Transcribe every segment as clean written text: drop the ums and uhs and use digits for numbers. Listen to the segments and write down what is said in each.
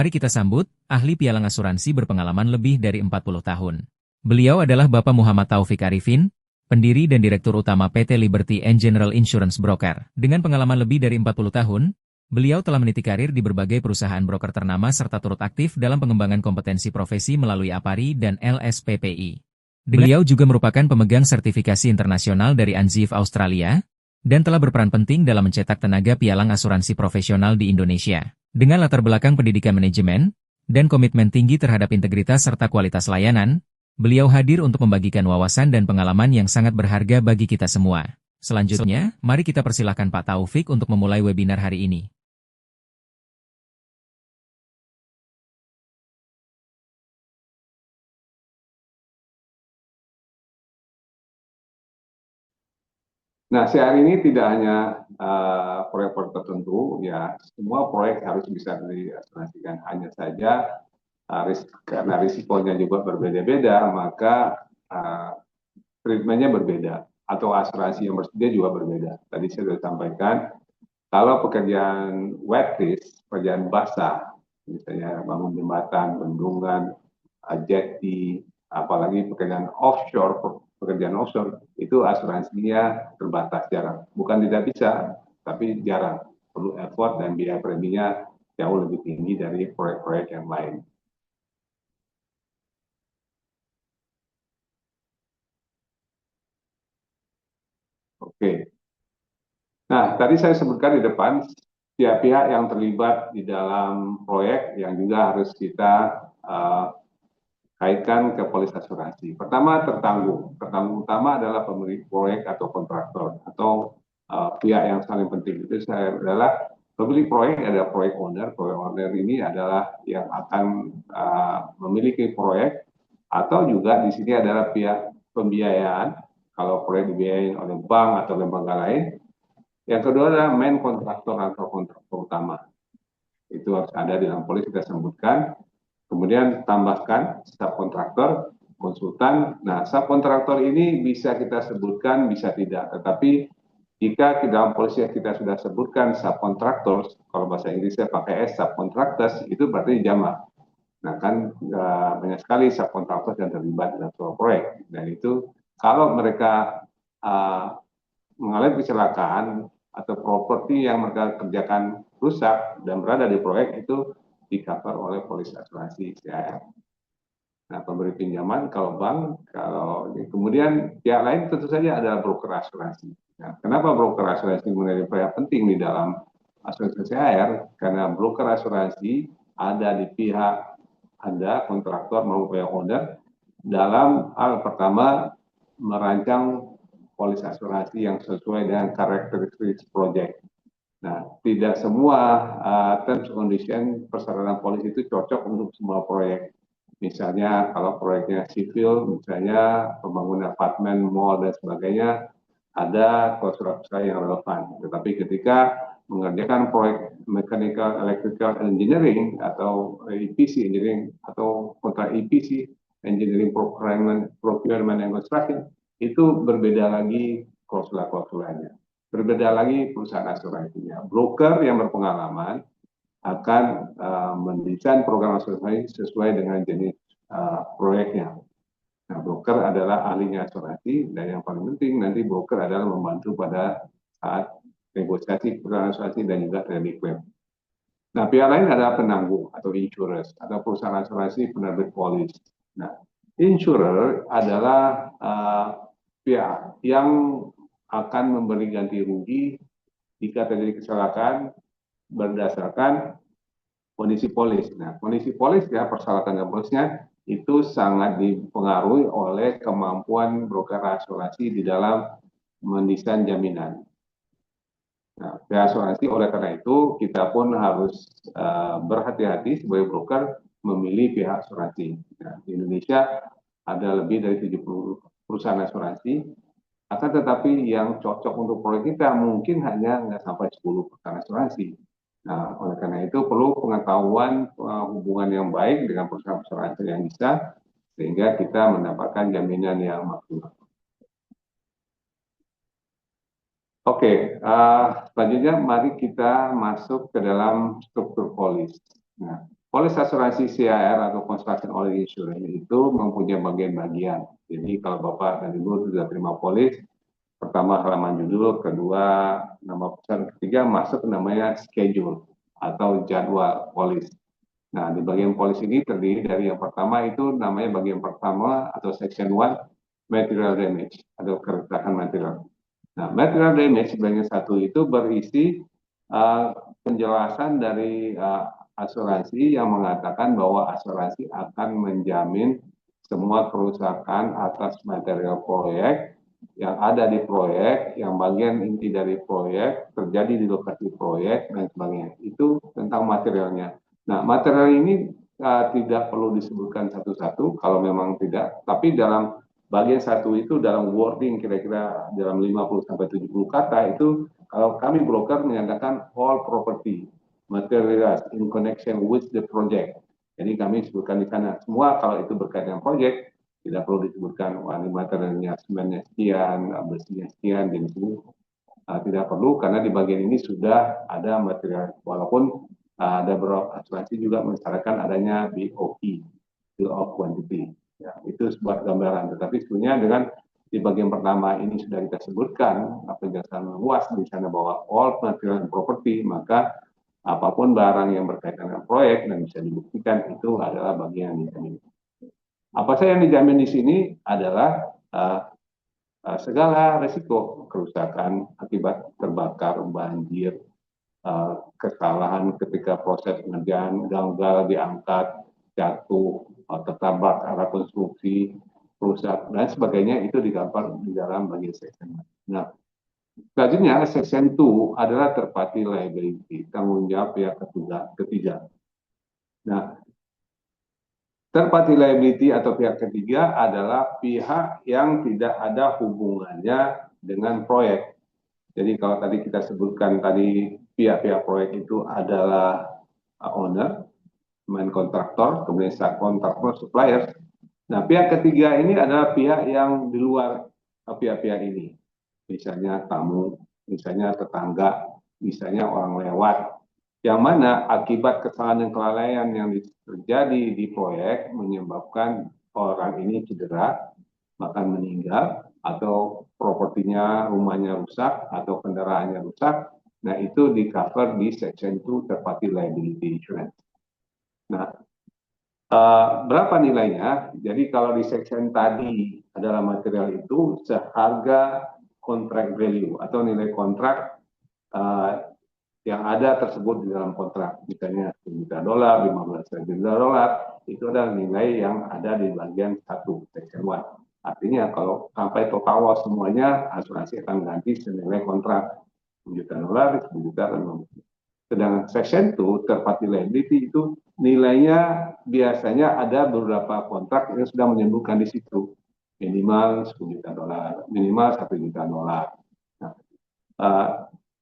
Mari kita sambut, ahli pialang asuransi berpengalaman lebih dari 40 tahun. Beliau adalah Bapak Muhammad Taufik Arifin, pendiri dan Direktur Utama PT Liberty and General Insurance Broker. Dengan pengalaman lebih dari 40 tahun, beliau telah meniti karir di berbagai perusahaan broker ternama serta turut aktif dalam pengembangan kompetensi profesi melalui APARI dan LSPPI. Beliau juga merupakan pemegang sertifikasi internasional dari ANZIIF Australia, dan telah berperan penting dalam mencetak tenaga pialang asuransi profesional di Indonesia. Dengan latar belakang pendidikan manajemen, dan komitmen tinggi terhadap integritas serta kualitas layanan, beliau hadir untuk membagikan wawasan dan pengalaman yang sangat berharga bagi kita semua. Selanjutnya, mari kita persilahkan Pak Taufik untuk memulai webinar hari ini. Nah, hari ini tidak hanya proyek-proyek tertentu, ya semua proyek harus bisa diasuransikan. Hanya saja karena risikonya juga berbeda-beda, maka treatmentnya berbeda atau asuransi yang bersedia juga berbeda. Tadi saya sudah sampaikan, kalau pekerjaan wet risk, pekerjaan basah, misalnya bangun jembatan, bendungan, jetty, apalagi pekerjaan offshore itu asuransinya terbatas, jarang. Bukan tidak bisa, tapi jarang. Perlu effort dan biaya preminya jauh lebih tinggi dari proyek-proyek yang lain. Oke. Nah, tadi saya sebutkan di depan pihak-pihak yang terlibat di dalam proyek yang juga harus kita kaitkan ke polis asuransi. Pertama, tertanggung. Tertanggung utama adalah pemilik proyek atau kontraktor atau pihak yang saling penting. Itu saya adalah pemilik proyek, ada proyek owner. Proyek owner ini adalah yang akan memiliki proyek, atau juga di sini adalah pihak pembiayaan. Kalau proyek dibiayain oleh bank atau lembaga lain. Yang kedua adalah main kontraktor atau kontraktor utama. Itu harus ada di dalam polis, kita sebutkan. Kemudian tambahkan subkontraktor, konsultan. Nah, subkontraktor ini bisa kita sebutkan, bisa tidak. Tetapi jika di dalam polisi kita sudah sebutkan subkontraktor, kalau bahasa Inggrisnya pakai S, subcontractors, itu berarti jamak. Nah, kan banyak sekali subkontraktor yang terlibat dalam suatu proyek. Dan itu kalau mereka mengalami kecelakaan atau properti yang mereka kerjakan rusak dan berada di proyek, itu di-cover oleh polis asuransi CAR. Nah, pemberi pinjaman kalau bank, kalau kemudian pihak lain tentu saja adalah broker asuransi. Nah, kenapa broker asuransi menjadi pihak penting di dalam asuransi CAR? Karena broker asuransi ada di pihak Anda, kontraktor maupun pihak owner, dalam hal pertama merancang polis asuransi yang sesuai dengan karakteristik proyek. Nah, tidak semua terms condition persyaratan polis itu cocok untuk semua proyek. Misalnya kalau proyeknya sipil, misalnya pembangunan apartemen, mall, dan sebagainya, ada klausul-klausul yang relevan. Tetapi ketika mengerjakan proyek mechanical electrical engineering atau EPC engineering atau kontrak EPC engineering procurement and construction, itu berbeda lagi klausul-klausulnya. Berbeda lagi perusahaan asuransinya. Broker yang berpengalaman akan mendesain program asuransi sesuai dengan jenis proyeknya. Nah, broker adalah ahlinya asuransi, dan yang paling penting nanti broker adalah membantu pada saat negosiasi perusahaan asuransi dan juga trade claim. Nah, pihak lain adalah penanggung atau insurers atau perusahaan asuransi penerbit polis. Nah, insurer adalah pihak yang akan memberi ganti rugi jika terjadi kecelakaan berdasarkan kondisi polis. Nah, kondisi polis ya, persyaratan polisnya itu sangat dipengaruhi oleh kemampuan broker asuransi di dalam mendesain jaminan. Nah, asuransi oleh karena itu kita pun harus berhati-hati sebagai broker memilih pihak asuransi. Nah, di Indonesia ada lebih dari 70 perusahaan asuransi, akan tetapi yang cocok untuk proyek kita mungkin hanya nggak sampai 10 perusahaan asuransi. Nah, oleh karena itu perlu pengetahuan hubungan yang baik dengan perusahaan asuransi yang bisa, sehingga kita mendapatkan jaminan yang maksimal. Oke, selanjutnya mari kita masuk ke dalam struktur polis. Nah, Polis asuransi CAR atau Construction All Insurance itu mempunyai bagian-bagian. Jadi kalau Bapak dan Ibu sudah terima polis, pertama halaman judul, kedua nama perusahaan, ketiga masuk namanya schedule atau jadwal polis. Nah, di bagian polis ini terdiri dari yang pertama itu namanya bagian pertama atau section 1 material damage atau kerusakan material. Nah, material damage bagian satu itu berisi penjelasan dari asuransi yang mengatakan bahwa asuransi akan menjamin semua kerusakan atas material proyek yang ada di proyek, yang bagian inti dari proyek, terjadi di lokasi proyek, dan sebagainya. Itu tentang materialnya. Nah, material ini tidak perlu disebutkan satu-satu kalau memang tidak, tapi dalam bagian satu itu dalam wording kira-kira dalam 50-70 kata itu kalau kami broker menyatakan all property materials in connection with the project. Jadi kami sebutkan di sana semua kalau itu berkaitan dengan proyek, tidak perlu disebutkan wah ini materialnya semennya sekian, besinya sekian, dan itu tidak perlu karena di bagian ini sudah ada material walaupun ada beberapa asuransi juga mensyaratkan adanya BOQ, bill of quantity. Ya, itu sebuah gambaran. Tetapi sebenarnya dengan di bagian pertama ini sudah kita sebutkan penjelasan luas di sana bahwa all material and property, maka apapun barang yang berkaitan dengan proyek dan bisa dibuktikan itu adalah bagian yang dijamin. Apa saja yang dijamin di sini adalah segala risiko kerusakan akibat terbakar, banjir, kesalahan ketika proses pengerjaan, gagal diangkat, jatuh, tertabrak arah konstruksi, rusak, dan sebagainya itu digambar di dalam bagian section. Nah, selanjutnya section 2 adalah third party liability, tanggung jawab pihak ketiga. Nah, third party liability atau pihak ketiga adalah pihak yang tidak ada hubungannya dengan proyek. Jadi kalau tadi kita sebutkan tadi pihak-pihak proyek itu adalah owner, main kontraktor, kemudian subkontraktor, supplier. Nah, pihak ketiga ini adalah pihak yang di luar pihak-pihak ini. Misalnya tamu, misalnya tetangga, misalnya orang lewat. Yang mana akibat kesalahan dan kelalaian yang terjadi di proyek menyebabkan orang ini cedera, bahkan meninggal, atau propertinya, rumahnya rusak, atau kendaraannya rusak. Nah, itu di-cover di Section 2 Third Party Liability Insurance. Nah, berapa nilainya? Jadi kalau di section tadi adalah material itu seharga contract value atau nilai kontrak yang ada tersebut di dalam kontrak. Misalnya $10 juta, $15 juta, itu adalah nilai yang ada di bagian 1, section 1. Artinya kalau sampai total loss semuanya, asuransi akan ganti senilai kontrak $10 juta, $10 juta, $15 juta. Sedangkan section 2, third party liability itu nilainya biasanya ada beberapa kontrak yang sudah menyebutkan di situ. Minimal $10 juta, minimal $1 juta. Nah,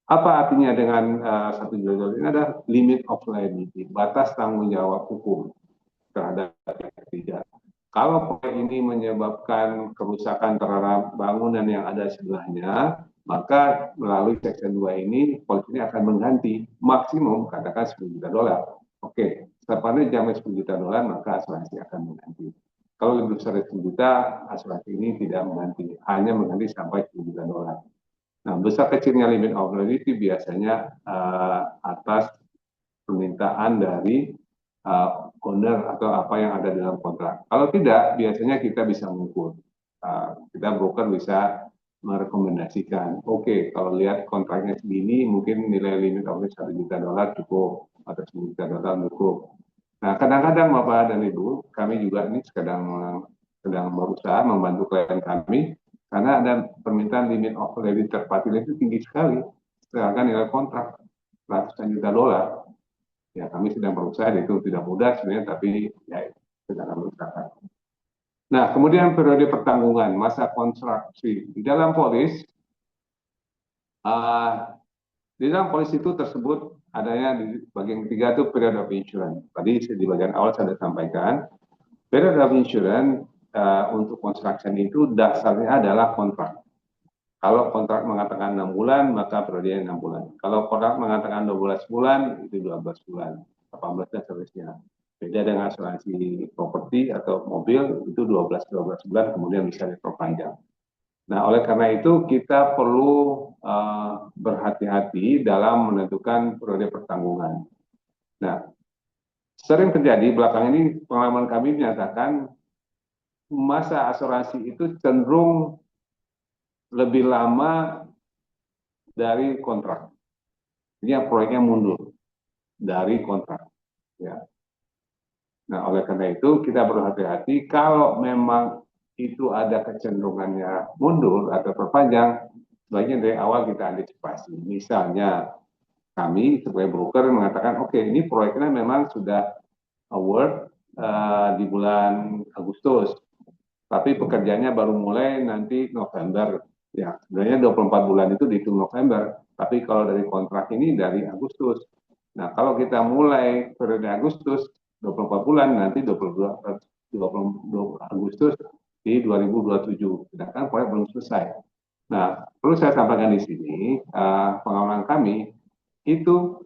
apa artinya dengan $1 juta? Ini adalah limit of liability, batas tanggung jawab hukum terhadap pihak ketiga. Kalau proyek ini menyebabkan kerusakan terhadap bangunan yang ada sebelahnya, maka melalui section 2 ini polisi ini akan mengganti maksimum katakan $10 juta. Oke, sepanjang jamin $10 juta, maka asuransi akan mengganti. Kalau lebih besar dari $10 juta, asuransi ini tidak mengganti, hanya mengganti sampai $10 juta. Nah, besar kecilnya limit of liability biasanya atas permintaan dari owner atau apa yang ada dalam kontrak. Kalau tidak, biasanya kita bisa mengukur. Kita broker bisa merekomendasikan, oke, kalau lihat kontraknya segini, mungkin nilai limit of $1 juta cukup, atau $10 juta cukup. Nah, kadang-kadang Bapak dan Ibu, kami juga ini sedang berusaha membantu klien kami, karena ada permintaan limit of liability third party itu tinggi sekali, sedangkan nilai kontrak ratusan juta $. Ya, kami sedang berusaha, itu tidak mudah sebenarnya, tapi ya sedang berusaha. Nah, kemudian periode pertanggungan, masa konstruksi. Di dalam polis itu tersebut adanya di bagian ketiga itu period of insurance. Tadi di bagian awal saya sudah sampaikan, period of insurance untuk construction itu dasarnya adalah kontrak. Kalau kontrak mengatakan 6 bulan, maka periodenya 6 bulan. Kalau kontrak mengatakan 12 bulan, itu 12 bulan, 18 dan seterusnya. Beda dengan asuransi properti atau mobil itu 12 bulan kemudian bisa diperpanjang. Nah, oleh karena itu kita perlu berhati-hati dalam menentukan periode pertanggungan. Nah, sering terjadi belakang ini pengalaman kami menyatakan masa asuransi itu cenderung lebih lama dari kontrak. Ini proyeknya mundur dari kontrak. Ya. Nah, oleh karena itu kita berhati-hati kalau memang itu ada kecenderungannya mundur atau perpanjang, sebaiknya dari awal kita antisipasi. Misalnya kami sebagai broker mengatakan, oke, ini proyeknya memang sudah award di bulan Agustus, tapi pekerjaannya baru mulai nanti November. Ya, sebenarnya 24 bulan itu dihitung November, tapi kalau dari kontrak ini dari Agustus. Nah, kalau kita mulai periode Agustus, 24 bulan, nanti 22 Agustus di 2027. Sedangkan proyek belum selesai. Nah, perlu saya sampaikan di sini, pengalaman kami, itu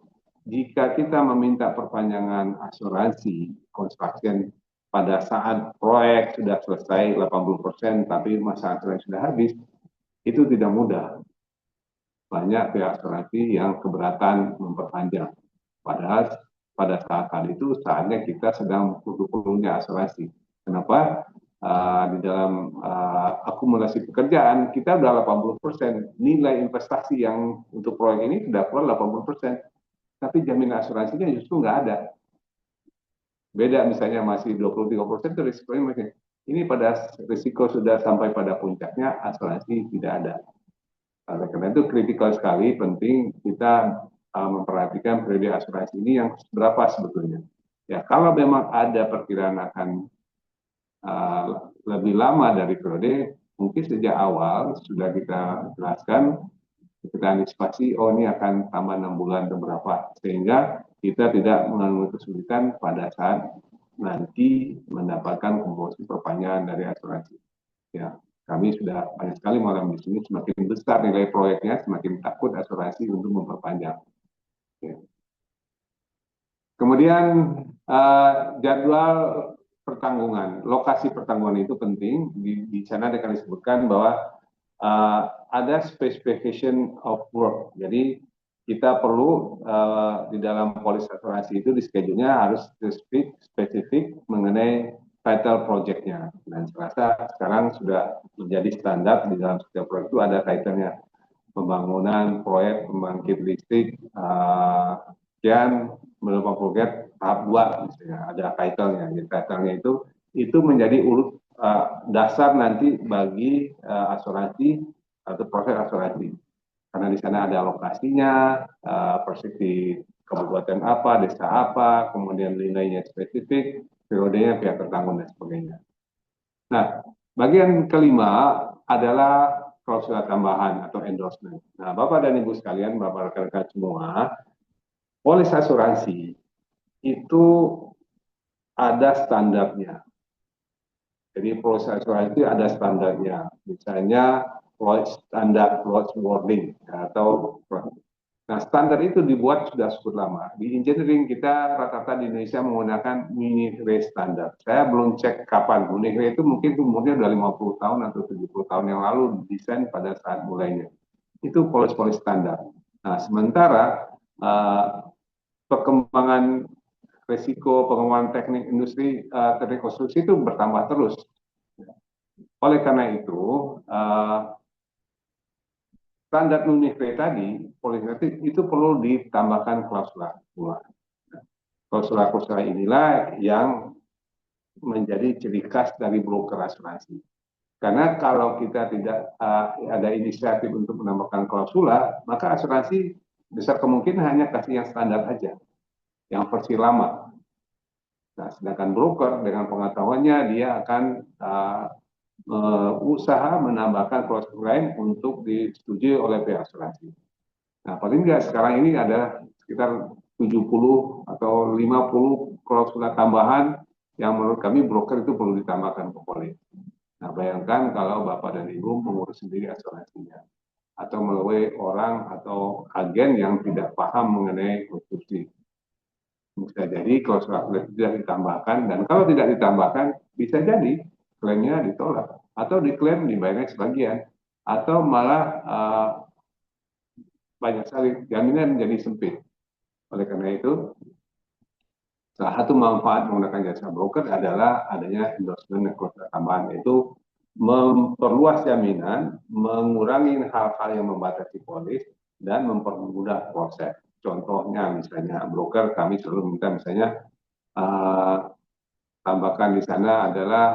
jika kita meminta perpanjangan asuransi construction pada saat proyek sudah selesai 80%, tapi masa asuransi sudah habis, itu tidak mudah. Banyak pihak asuransi yang keberatan memperpanjang. Padahal pada saat itu saatnya kita sedang perlu-perlunya asuransi. Kenapa? Di dalam akumulasi pekerjaan kita sudah 80%, nilai investasi yang untuk proyek ini sudah keluar 80%, tapi jaminan asuransinya justru nggak ada. Beda misalnya masih 23% itu risikonya masih. Ini pada risiko sudah sampai pada puncaknya, asuransi tidak ada. Oleh karena itu kritikal sekali, penting kita memperhatikan periode asuransi ini yang berapa sebetulnya. Ya, kalau memang ada perkiraan akan lebih lama dari periode, mungkin sejak awal sudah kita jelaskan, kita antisipasi, oh ini akan tambah 6 bulan atau berapa, sehingga kita tidak mengalami kesulitan pada saat nanti mendapatkan komposisi perpanjangan dari asuransi. Ya, kami sudah banyak sekali mengalami di sini, semakin besar nilai proyeknya, semakin takut asuransi untuk memperpanjang. Ya. Kemudian jadwal pertanggungan, lokasi pertanggungan itu penting. Di sana akan disebutkan bahwa ada specification of work. Jadi kita perlu di dalam polis asuransi itu di schedule-nya harus spesifik mengenai title project-nya. Dan saya rasa sekarang sudah menjadi standar di dalam setiap proyek itu ada title-nya. Pembangunan proyek pembangkit listrik sekian merupakan proyek tahap 2 misalnya, ada title-nya. Jadi title-nya itu menjadi urut dasar nanti bagi asuransi atau proses asuransi. Karena di sana ada lokasinya, persis di kabupaten apa, desa apa, kemudian nilainya spesifik, periodenya pihak tertanggung dan sebagainya. Nah, bagian kelima adalah klausul tambahan atau endorsement. Nah, Bapak dan Ibu sekalian, Bapak rekan-rekan semua, polis asuransi itu ada standarnya. Jadi polis asuransi ada standarnya. Misalnya standar loss warning atau standar itu dibuat sudah cukup lama. Di engineering kita rata-rata di Indonesia menggunakan Munich Re standar. Saya belum cek kapan. Munich Re itu mungkin umurnya udah 50 tahun atau 70 tahun yang lalu desain pada saat mulainya. Itu polis-polis standar. Nah, sementara perkembangan risiko, pengembangan teknik industri, teknik konstruksi itu bertambah terus. Oleh karena itu, standar Munich Re tadi, politik itu perlu ditambahkan klausula. Klausula-klausula inilah yang menjadi ciri khas dari broker asuransi. Karena kalau kita tidak ada inisiatif untuk menambahkan klausula, maka asuransi besar kemungkinan hanya kasih yang standar aja, yang versi lama. Nah, sedangkan broker dengan pengetahuannya dia akan usaha menambahkan klausula lain untuk disetujui oleh pihak asuransi. Nah, paling nggak sekarang ini ada sekitar 70 atau 50 klausula tambahan yang menurut kami broker itu perlu ditambahkan ke polis. Nah, bayangkan kalau Bapak dan Ibu mengurus sendiri asuransinya atau melalui orang atau agen yang tidak paham mengenai konstruksi. Bisa jadi kalau surat klaim tidak ditambahkan, dan kalau tidak ditambahkan bisa jadi klaimnya ditolak atau diklaim dibayarnya sebagian, atau malah banyak sekali jaminan menjadi sempit. Oleh karena itu, salah satu manfaat menggunakan jasa broker adalah adanya endorsement dan kontrak tambahan, yaitu memperluas jaminan, mengurangi hal-hal yang membatasi polis, dan mempermudah proses. Contohnya misalnya broker kami selalu minta misalnya tambahkan di sana adalah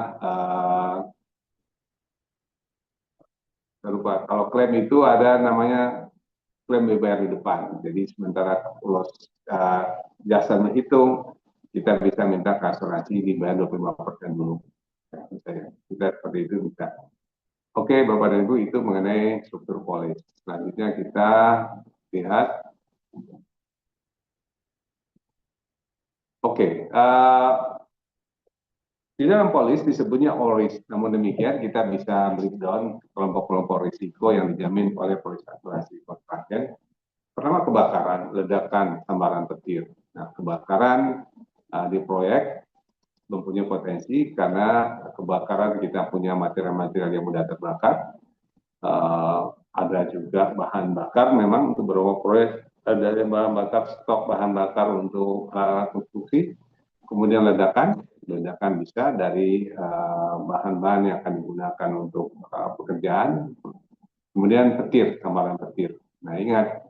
lupa, kalau klaim itu ada namanya klaim dibayar di depan. Jadi sementara kalau jasa menghitung, kita bisa minta ke asuransi dibayar 25% dulu. Ya, misalnya, kita seperti itu bisa. Oke, Bapak dan Ibu, itu mengenai struktur polis. Selanjutnya kita lihat. Oke, di dalam polis disebutnya all risk. Namun demikian kita bisa breakdown kelompok-kelompok risiko yang dijamin oleh polis asuransi kontragen. Pertama kebakaran, ledakan, sambaran petir. Nah, kebakaran di proyek mempunyai potensi karena kebakaran kita punya material-material yang mudah terbakar. Ada juga bahan bakar memang untuk beberapa proyek ada bahan bakar, stok bahan bakar untuk konstruksi. Kemudian ledakan bisa dari bahan-bahan yang akan digunakan untuk pekerjaan. Kemudian petir, sambaran petir. Nah, ingat,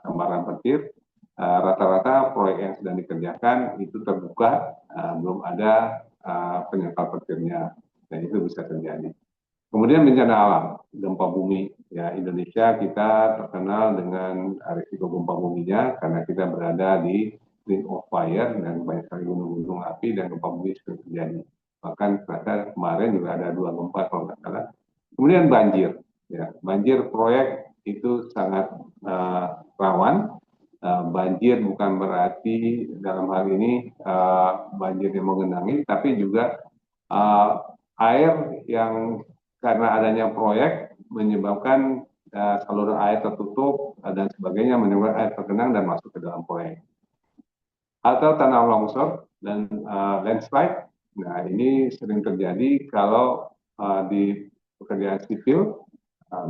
sambaran petir rata-rata proyek yang sedang dikerjakan itu terbuka, belum ada penyangkal petirnya, dan itu bisa terjadi. Kemudian bencana alam, gempa bumi. Ya, Indonesia kita terkenal dengan risiko gempa buminya karena kita berada di ring of fire dan banyak sekali gunung-gunung api dan gempa bumi sering terjadi. Bahkan ternyata kemarin juga ada 2 gempa kalau nggak salah. Kemudian banjir. Ya, banjir proyek itu sangat rawan. Banjir bukan berarti dalam hal ini banjir yang menggenangi, tapi juga air yang karena adanya proyek menyebabkan saluran air tertutup dan sebagainya, menyebabkan air tergenang dan masuk ke dalam proyek. Atau tanah longsor dan landslide. Nah, ini sering terjadi kalau di pekerjaan sipil,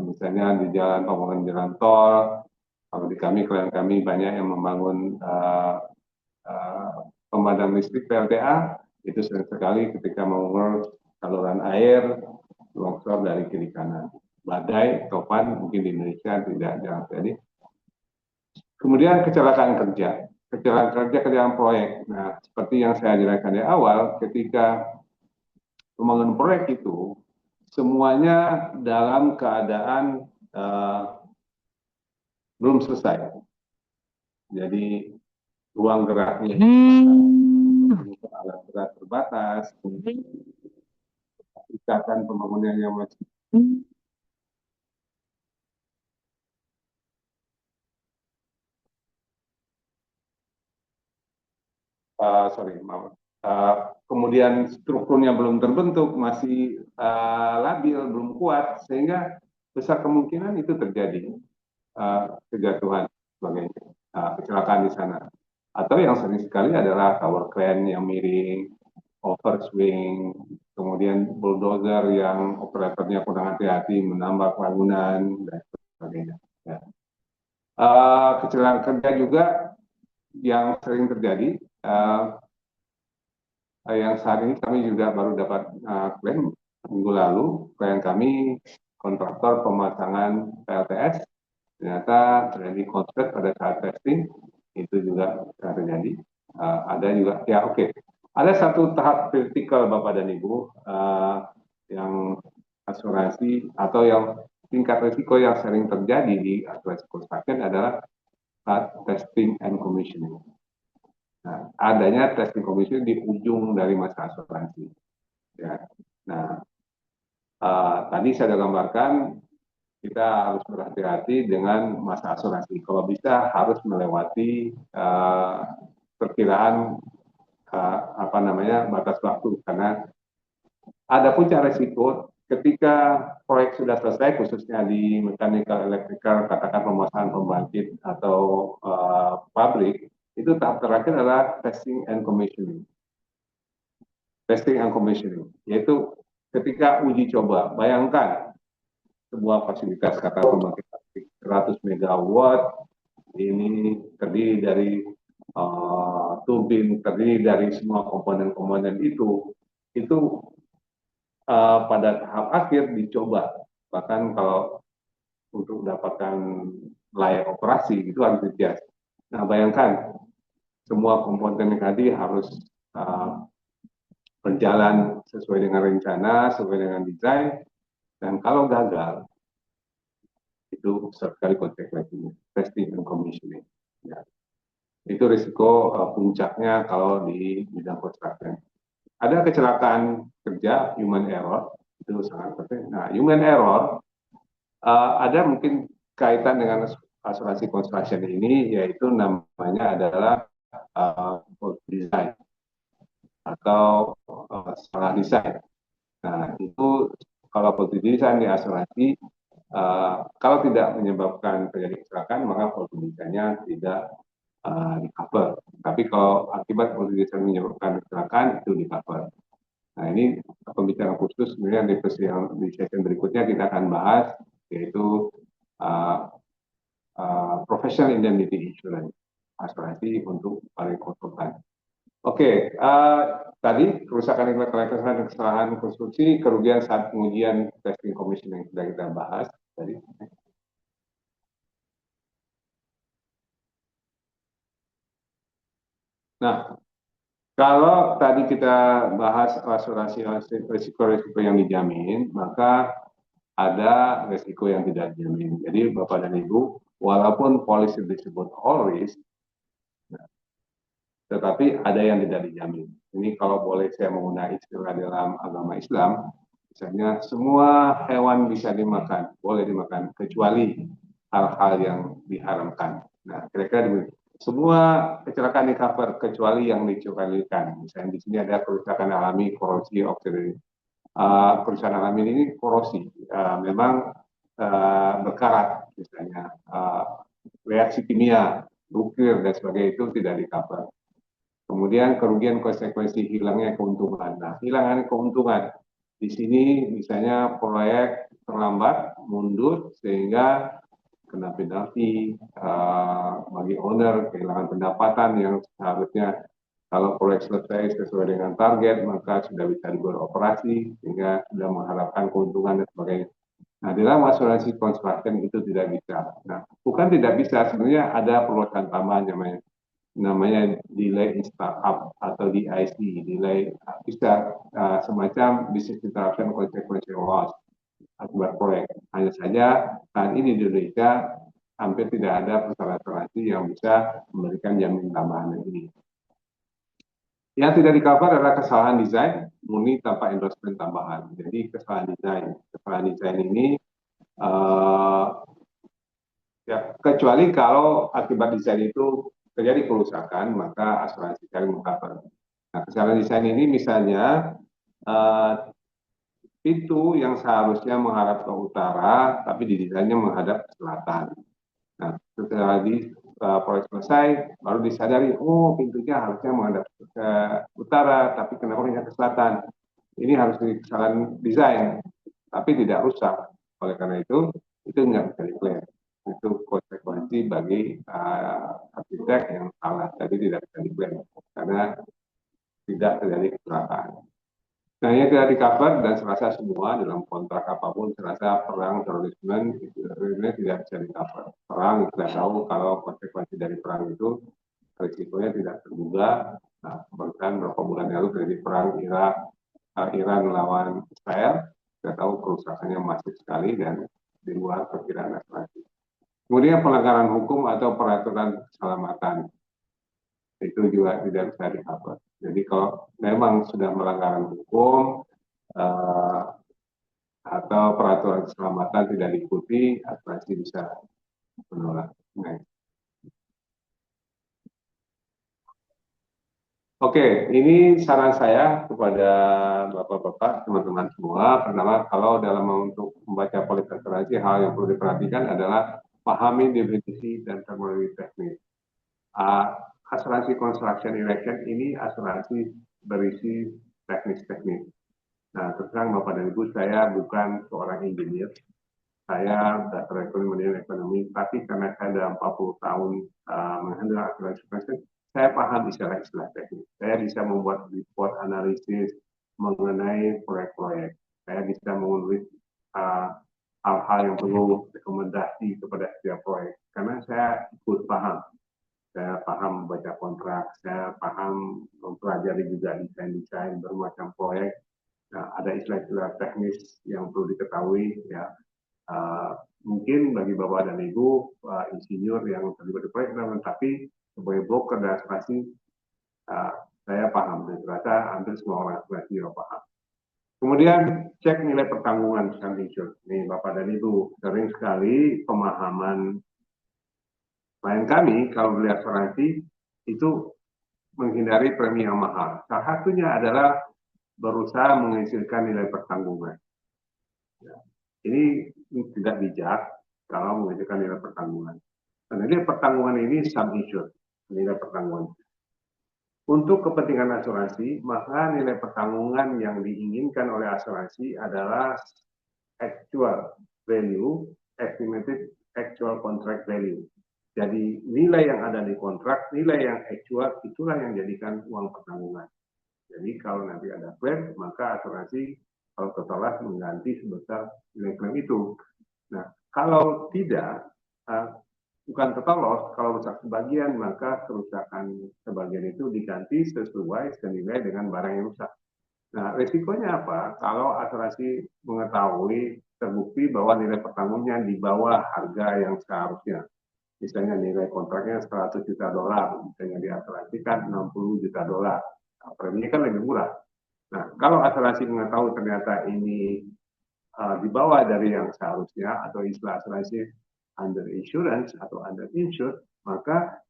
misalnya di jalan pembangunan jalan tol. Kalau di klien kami banyak yang membangun pemadam listrik PLTA, itu sering sekali ketika mengurus saluran air longsor dari kiri kanan. Badai, topan, mungkin di Indonesia tidak jarang terjadi. Kemudian kecelakaan kerja. Kecelakaan kerja ke dalam proyek. Nah, seperti yang saya jelaskan di awal, ketika pembangunan proyek itu, semuanya dalam keadaan belum selesai. Jadi, ruang geraknya alat berat terbatas, ikatan pembangunannya masih kemudian strukturnya belum terbentuk, masih labil, belum kuat, sehingga besar kemungkinan itu terjadi kejatuhan sebagainya, kecelakaan di sana. Atau yang sering sekali adalah tower crane yang miring, overswing, kemudian bulldozer yang operatornya kurang hati-hati menambah bangunan dan sebagainya. Ya. Kecelakaan kerja juga yang sering terjadi, yang saat ini kami juga baru dapat klaim minggu lalu, klien kami kontraktor pemasangan PLTS ternyata terjadi konslet pada saat testing, itu juga terjadi. Ada juga, ya oke. Ada satu tahap kritikal Bapak dan Ibu yang asuransi atau yang tingkat risiko yang sering terjadi di asuransi construction adalah saat testing and commissioning. Nah, adanya testing commissioning di ujung dari masa asuransi. Ya. Nah, tadi saya sudah gambarkan kita harus berhati-hati dengan masa asuransi. Kalau bisa harus melewati perkiraan batas waktu, karena ada puncak resiko ketika proyek sudah selesai, khususnya di mechanical electrical, katakan pemasangan pembangkit atau pabrik, Itu tahap terakhir adalah testing and commissioning. Testing and commissioning, yaitu ketika uji coba. Bayangkan sebuah fasilitas kata pembangkit listrik 100 megawatt ini terdiri dari turbin, terdiri dari semua komponen-komponen itu pada tahap akhir dicoba. Bahkan kalau untuk mendapatkan layak operasi itu harus dites. Nah, bayangkan semua komponen yang tadi harus berjalan sesuai dengan rencana, sesuai dengan desain, dan kalau gagal itu sekali konsekuensinya, testing and commissioning. Ya. Itu risiko puncaknya kalau di bidang construction. Ada kecelakaan kerja, human error, itu sangat penting. Nah, human error ada mungkin kaitan dengan asuransi construction ini, yaitu namanya adalah design atau salah desain. Nah, itu kalau faulty design di asuransi, kalau tidak menyebabkan terjadi kecelakaan, maka faulty design-nya tidak di-cover. Tapi kalau akibat faulty design menyebabkan kecelakaan, itu di-cover. Nah, ini pembicaraan khusus sebenarnya di session berikutnya kita akan bahas, yaitu professional indemnity insurance, asuransi untuk para konsultan. Oke, tadi kerusakan intelektual dan kesalahan konstruksi, kerugian saat pengujian testing commission yang sudah kita bahas tadi. Nah, kalau tadi kita bahas asuransi risiko-risiko yang dijamin, maka ada risiko yang tidak dijamin. Jadi Bapak dan Ibu, walaupun polisi disebut all risk, tetapi ada yang tidak dijamin. Ini kalau boleh saya menggunakan istilah dalam agama Islam, misalnya semua hewan bisa dimakan, boleh dimakan, kecuali hal-hal yang diharamkan. Nah, kira-kira semua kecelakaan di cover kecuali yang dikecualikan. Misalnya di sini ada kerusakan alami, korosi, oksigen. Kerusakan alami ini korosi, memang berkarat, misalnya reaksi kimia, nuklir dan sebagainya itu tidak di cover. Kemudian kerugian konsekuensi hilangnya keuntungan. Nah, hilangnya keuntungan di sini misalnya proyek terlambat, mundur sehingga kena penalti bagi owner, kehilangan pendapatan yang seharusnya kalau proyek selesai sesuai dengan target maka sudah bisa beroperasi sehingga sudah mengharapkan keuntungan dan sebagainya. Nah, dalam asuransi construction itu tidak bisa. Nah, bukan tidak bisa, sebenarnya ada perluasan tambahan namanya delay in startup atau DIC, delay bisa semacam business interruption consequential loss akibat proyek. Hanya saja saat ini di Indonesia hampir tidak ada perusahaan asuransi yang bisa memberikan jaminan tambahan ini. Yang tidak di-cover adalah kesalahan desain murni tanpa endorsement tambahan. Jadi kesalahan desain ini ya kecuali kalau akibat desain itu terjadi kerusakan, maka asuransi saling mengcover. Nah, kesalahan desain ini misalnya pintu yang seharusnya menghadap ke utara, tapi didesainnya menghadap ke selatan. Nah, setelah proyek selesai, baru disadari, oh pintunya harusnya menghadap ke utara, tapi kenapa menghadap ke selatan? Ini harus kesalahan desain, tapi tidak rusak. Oleh karena itu nggak bisa diklaim. Itu konsekuensi bagi arsitek yang salah, jadi tidak bisa diklaim karena tidak terjadi kecelakaan. Nah, yang tidak di-cover dan serasa semua dalam kontrak apapun, serasa perang, terorisme, itu tidak bisa di-cover. Perang, kita tahu kalau konsekuensi dari perang itu risikonya tidak terduga. Nah, bahkan beberapa bulan lalu terjadi perang Iran melawan Israel, kita tahu kerusakannya masif sekali dan di luar perkiraan asuransi. Kemudian pelanggaran hukum atau peraturan keselamatan itu juga tidak bisa di-cover. Jadi kalau memang sudah melanggar hukum atau peraturan keselamatan tidak diikuti, asuransi bisa menolak. Nah. Oke, ini saran saya kepada Bapak-Bapak, teman-teman semua. Pertama, kalau dalam untuk membaca polis asuransi, hal yang perlu diperhatikan adalah pahami definisi dan terminologi teknis. asuransi construction erection ini asuransi berisi teknis-teknis. Nah, terus terang Bapak dan Ibu, saya bukan seorang engineer. Saya Dr. Ekonomi, tapi karena saya sudah 40 tahun menghandle asuransi construction, saya paham istilah-istilah teknis. Saya bisa membuat report analisis mengenai proyek-proyek. Saya bisa menulis hal-hal yang perlu rekomendasi kepada setiap proyek. Karena saya ikut paham. Saya paham membaca kontrak, saya paham mempelajari juga desain-desain bermacam proyek. Nah, ada istilah-istilah teknis yang perlu diketahui, ya. Mungkin bagi Bapak dan Ibu, insinyur yang terlibat di proyek, tapi sebagai broker dan asuransi, saya paham. Dan ternyata hampir semua orang asuransi yang paham. Kemudian cek nilai pertanggungan sum insured. Nih Bapak dan Ibu, sering sekali pemahaman klien kami kalau beli asuransi itu menghindari premi yang mahal. Salah satunya adalah berusaha menghasilkan nilai pertanggungan. Ya. Ini tidak bijak kalau menghasilkan nilai pertanggungan. Karena nilai pertanggungan ini sum insured, nilai pertanggungan. Untuk kepentingan asuransi, maka nilai pertanggungan yang diinginkan oleh asuransi adalah actual value, estimated actual contract value. Jadi nilai yang ada di kontrak, nilai yang actual, itulah yang jadikan uang pertanggungan. Jadi kalau nanti ada klaim, maka asuransi kalau tertolak mengganti sebesar nilai klaim itu. Nah, kalau tidak, bukan tertolos, kalau rusak sebagian, maka kerusakan sebagian itu diganti sesuai senilai dengan barang yang rusak. Nah, risikonya apa? Kalau asuransi mengetahui terbukti bahwa nilai pertanggungannya di bawah harga yang seharusnya. Misalnya nilai kontraknya 100 juta dolar, misalnya diasuransikan 60 juta dolar. Nah, preminya kan lebih murah. Nah, kalau asuransi mengetahui ternyata ini di bawah dari yang seharusnya, atau istilah asuransi under insurance atau under insured, maka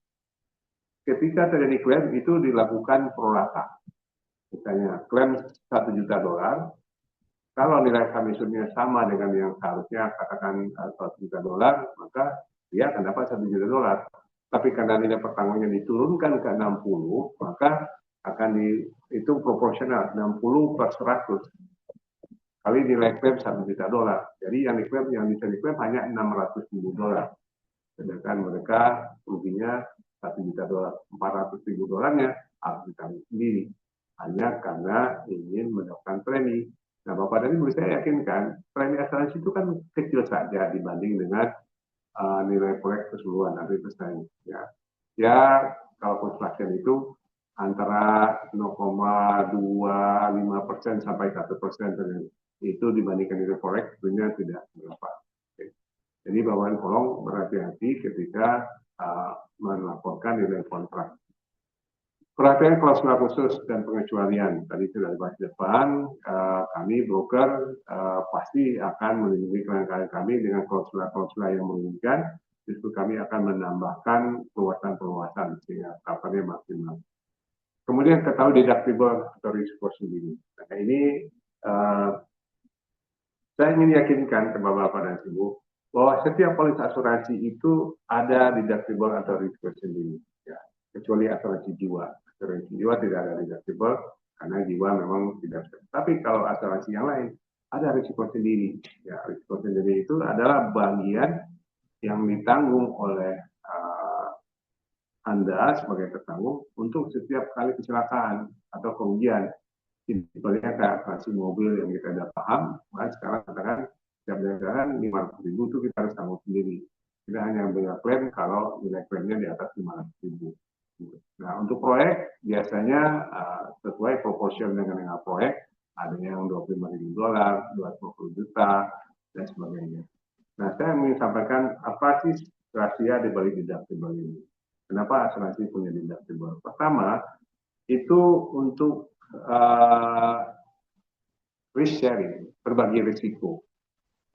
ketika terjadi klaim itu dilakukan prorata. Misalnya klaim 1 juta dolar, kalau nilai sum insurednya sama dengan yang seharusnya, katakan 100 juta dolar, maka dia akan dapat 1 juta dolar. Tapi karena nilai pertanggungannya diturunkan ke 60, maka akan dihitung proporsional 60 per 100 kali nilai klaim 1 juta dolar. Jadi yang bisa diklaim hanya 600 ribu dolar. Sedangkan mereka ruginya 1 juta dolar. 400 ribu dolarnya harus ditanggung sendiri. Hanya karena ingin mendapatkan premi. Nah, Bapak dan Ibu, saya yakinkan premi asuransi itu kan kecil saja dibanding dengan nilai proyek keseluruhan atau pesaing. Ya, kalau construction itu antara 0,25% sampai 1% itu dibandingkan nilai proyek tentunya tidak berapa. Jadi Bapak tolong berhati-hati ketika melaporkan nilai kontrak. Perhatian klausul khusus dan pengecualian. Tadi sudah dibahas di depan, kami broker pasti akan melindungi klien kami dengan klausul yang memungkinkan. Justru kami akan menambahkan perluasan sehingga covernya maksimal. Kemudian ketahui deductible atau risiko sendiri. Nah, ini saya ingin yakinkan ke Bapak dan Ibu bahwa setiap polis asuransi itu ada deductible atau risiko sendiri. Ya, kecuali asuransi jiwa. Asuransi jiwa tidak ada deductible karena jiwa memang tidak bisa. Tapi kalau asuransi yang lain ada risiko sendiri. Ya, risiko sendiri itu adalah bagian yang ditanggung oleh Anda sebagai tertanggung untuk setiap kali kecelakaan atau kerugian. Sebenarnya kayak asuransi mobil yang kita sudah paham, kan sekarang katakan setiap jalan 500 ribu itu kita harus tanggung sendiri. Kita hanya bayar klaim kalau nilai klaimnya di atas 500 ribu. Nah, untuk proyek biasanya sesuai proporsional dengan proyek, ada yang 25 ribu dolar, 250 juta, dan sebagainya. Nah, saya ingin sampaikan apa sih rahasia di balik deductible ini. Kenapa asuransi punya deductible? Pertama, itu untuk risk sharing, berbagi risiko.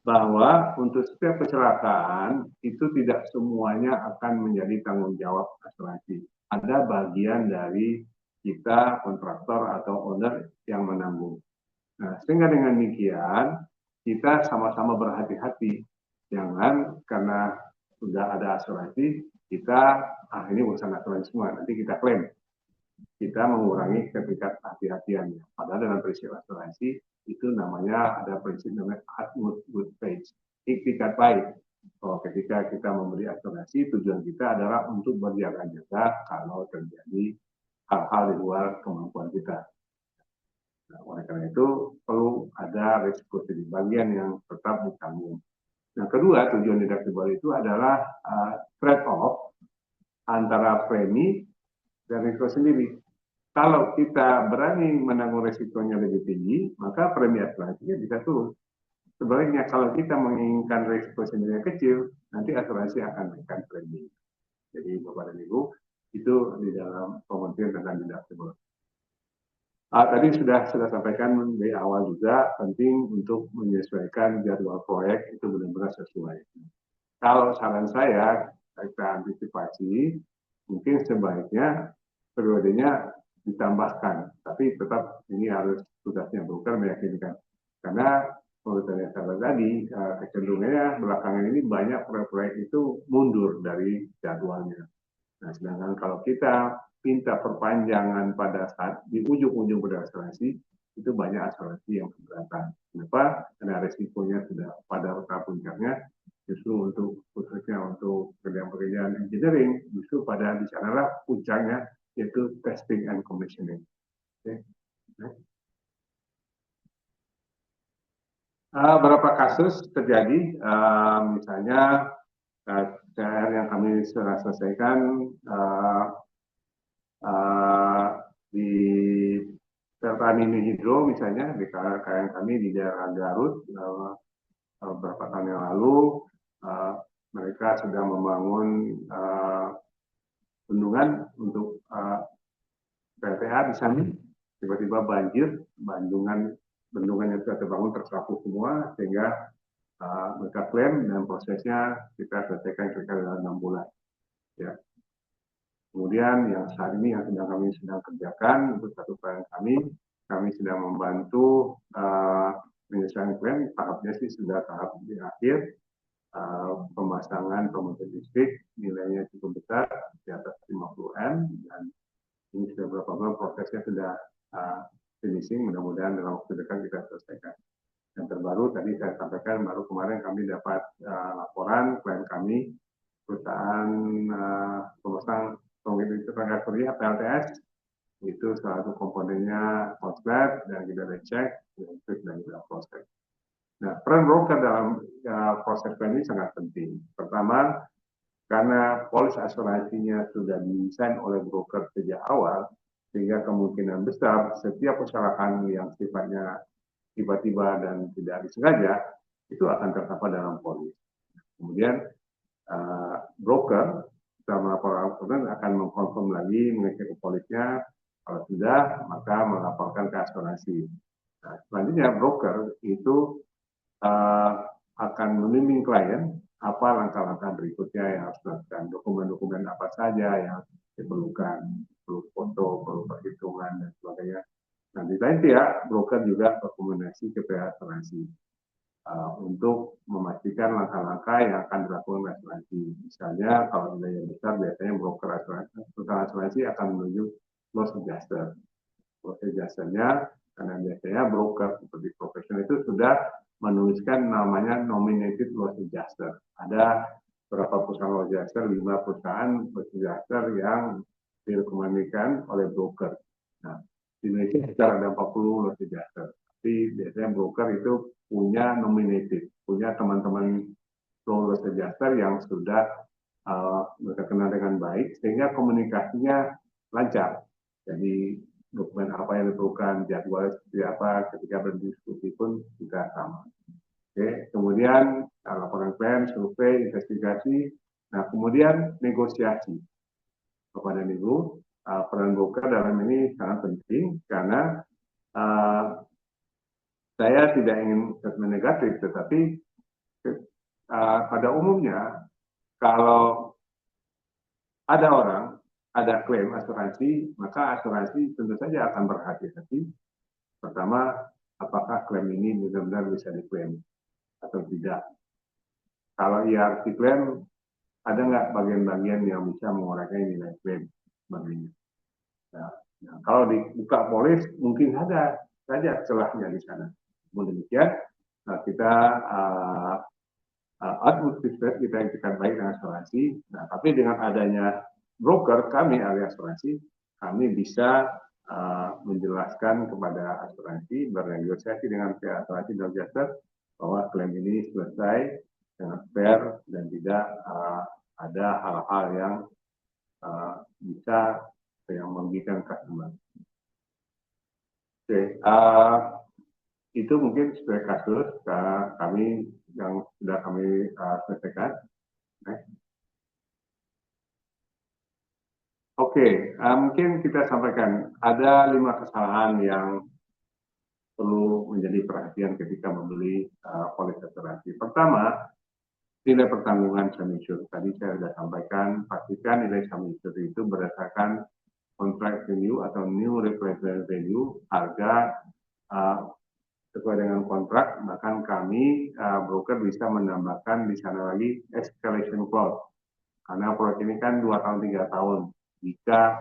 Bahwa untuk setiap kecelakaan itu tidak semuanya akan menjadi tanggung jawab asuransi. Ada bagian dari kita kontraktor atau owner yang menanggung. Nah, sehingga dengan demikian kita sama-sama berhati-hati. Jangan karena sudah ada asuransi kita, ini urusan asuransi semua, nanti kita klaim. Kita mengurangi tingkat hati-hatiannya. Padahal dalam prinsip asuransi itu namanya ada prinsip namanya utmost good faith, itikat baik. Ketika kita memberi asuransi, tujuan kita adalah untuk berjaga-jaga kalau terjadi hal-hal di luar kemampuan kita. Nah, oleh karena itu perlu ada risiko di bagian yang tetap ditanggung. Nah, kedua, tujuan deductible itu adalah trade-off antara premi dan risiko sendiri. Kalau kita berani menanggung risikonya lebih tinggi, maka premi asuransinya bisa turun. Sebaliknya, kalau kita menginginkan risiko sendiri yang kecil, nanti asuransi akan naikkan premi. Jadi, Bapak dan Ibu, itu di dalam pengertian tentang deductible. Tadi sudah sampaikan dari awal juga, penting untuk menyesuaikan jadwal proyek itu benar-benar sesuai. Kalau saran saya, kita antisipasi, mungkin sebaiknya periodenya ditambahkan, tapi tetap ini harus tugasnya broker meyakinkan. Karena menurut saya tadi, kecenderungannya belakangan ini banyak proyek-proyek itu mundur dari jadwalnya. Nah, sedangkan kalau kita minta perpanjangan pada saat di ujung-ujung asuransi, itu banyak asuransi yang keberatan. Kenapa? Karena resikonya sudah pada puncaknya, justru untuk khususnya untuk pekerjaan-pekerjaan engineering, justru pada di sanalah puncaknya, yaitu testing and commissioning. Okay. Berapa kasus terjadi, misalnya CR yang kami sudah selesaikan di Pertamina Hidro misalnya, di KM kami di daerah Garut, beberapa tahun yang lalu mereka sedang membangun bendungan untuk PLTA di sana, tiba-tiba banjir, bendungan yang sudah terbangun tersapu semua, sehingga mereka klaim dan prosesnya kita selesaikan kira-kira dalam 6 bulan. Ya. Kemudian yang saat ini yang kami sedang kerjakan untuk satu klien kami sedang membantu penyelesaian klaim, tahapnya sih sudah tahap di akhir, pemasangan pemotor listrik, nilainya cukup besar, di atas 50 M, dan ini sudah beberapa bulan prosesnya sudah finishing, mudah-mudahan dalam waktu dekat kita selesaikan. Yang terbaru tadi saya sampaikan, baru kemarin kami dapat laporan klien kami, perusahaan pemasang penghitung tenaga surya PLTS, itu salah satu komponennya konslet, dan kita udah cek, dan kita proses. Nah, peran broker dalam proses ini sangat penting. Pertama, karena polis asuransinya sudah didesain oleh broker sejak awal, sehingga kemungkinan besar setiap kesalahan yang sifatnya tiba-tiba dan tidak disengaja, itu akan tertapa dalam polis. Kemudian broker setelah melaporkan akan mengkonfirm lagi, mengecek ke polisnya, kalau sudah maka melaporkan ke asuransi. Nah, selanjutnya broker itu akan membimbing klien apa langkah-langkah berikutnya yang harus dilakukan, dokumen-dokumen apa saja yang diperlukan, perlu foto, perlu perhitungan, dan sebagainya. Nah, di lain pihak, broker juga berkomunikasi ke pihak asuransi untuk memastikan langkah-langkah yang akan dilakukan asuransi. Misalnya, kalau nilainya besar, biasanya broker asuransi akan menuju loss adjuster. Loss adjusternya, karena biasanya broker seperti profesional itu sudah menuliskan namanya nominated loss adjuster. Ada berapa perusahaan loss adjuster, 5 perusahaan loss adjuster yang direkomendasikan oleh broker. Nah, di Indonesia sekitar ada 40 loss adjuster. Tapi biasanya broker itu punya nominated, punya teman-teman loss adjuster yang sudah mereka kenal dengan baik, sehingga komunikasinya lancar. Jadi dokumen apa yang diperlukan, jadwal seperti apa, ketika berdiskusi pun juga sama. Oke, kemudian laporan klien, survei, investigasi, nah kemudian negosiasi. Bapak dan Ibu, peran broker dalam ini sangat penting karena saya tidak ingin statement negatif, tetapi pada umumnya kalau ada orang ada klaim asuransi, maka asuransi tentu saja akan berhati-hati. Pertama, apakah klaim ini benar-benar bisa diklaim atau tidak. Kalau IRT klaim, ada nggak bagian-bagian yang bisa mengurangi nilai klaim sebagainya. Nah, kalau dibuka polis mungkin ada saja celahnya di sana. Namun demikian kita output kita etikat baik dengan asuransi. Nah, tapi dengan adanya broker kami ahli asuransi, kami bisa menjelaskan kepada asuransi, bernegosiasi dengan pihak asuransi dan adjuster bahwa klaim ini selesai dengan fair dan tidak ada hal-hal yang bisa yang merugikan customer. Oke, itu mungkin sebagai kasus kami yang sudah kami selesaikan. Oke, mungkin kita sampaikan ada 5 kesalahan yang perlu menjadi perhatian ketika membeli polis asuransi. Pertama, nilai pertanggungan sum insured. Tadi saya sudah sampaikan, pastikan nilai sum insured itu berdasarkan contract value atau new replacement value, harga sesuai dengan kontrak. Bahkan kami broker bisa menambahkan di sana lagi escalation clause, karena proyek ini kan 2 tahun 3 tahun. Jika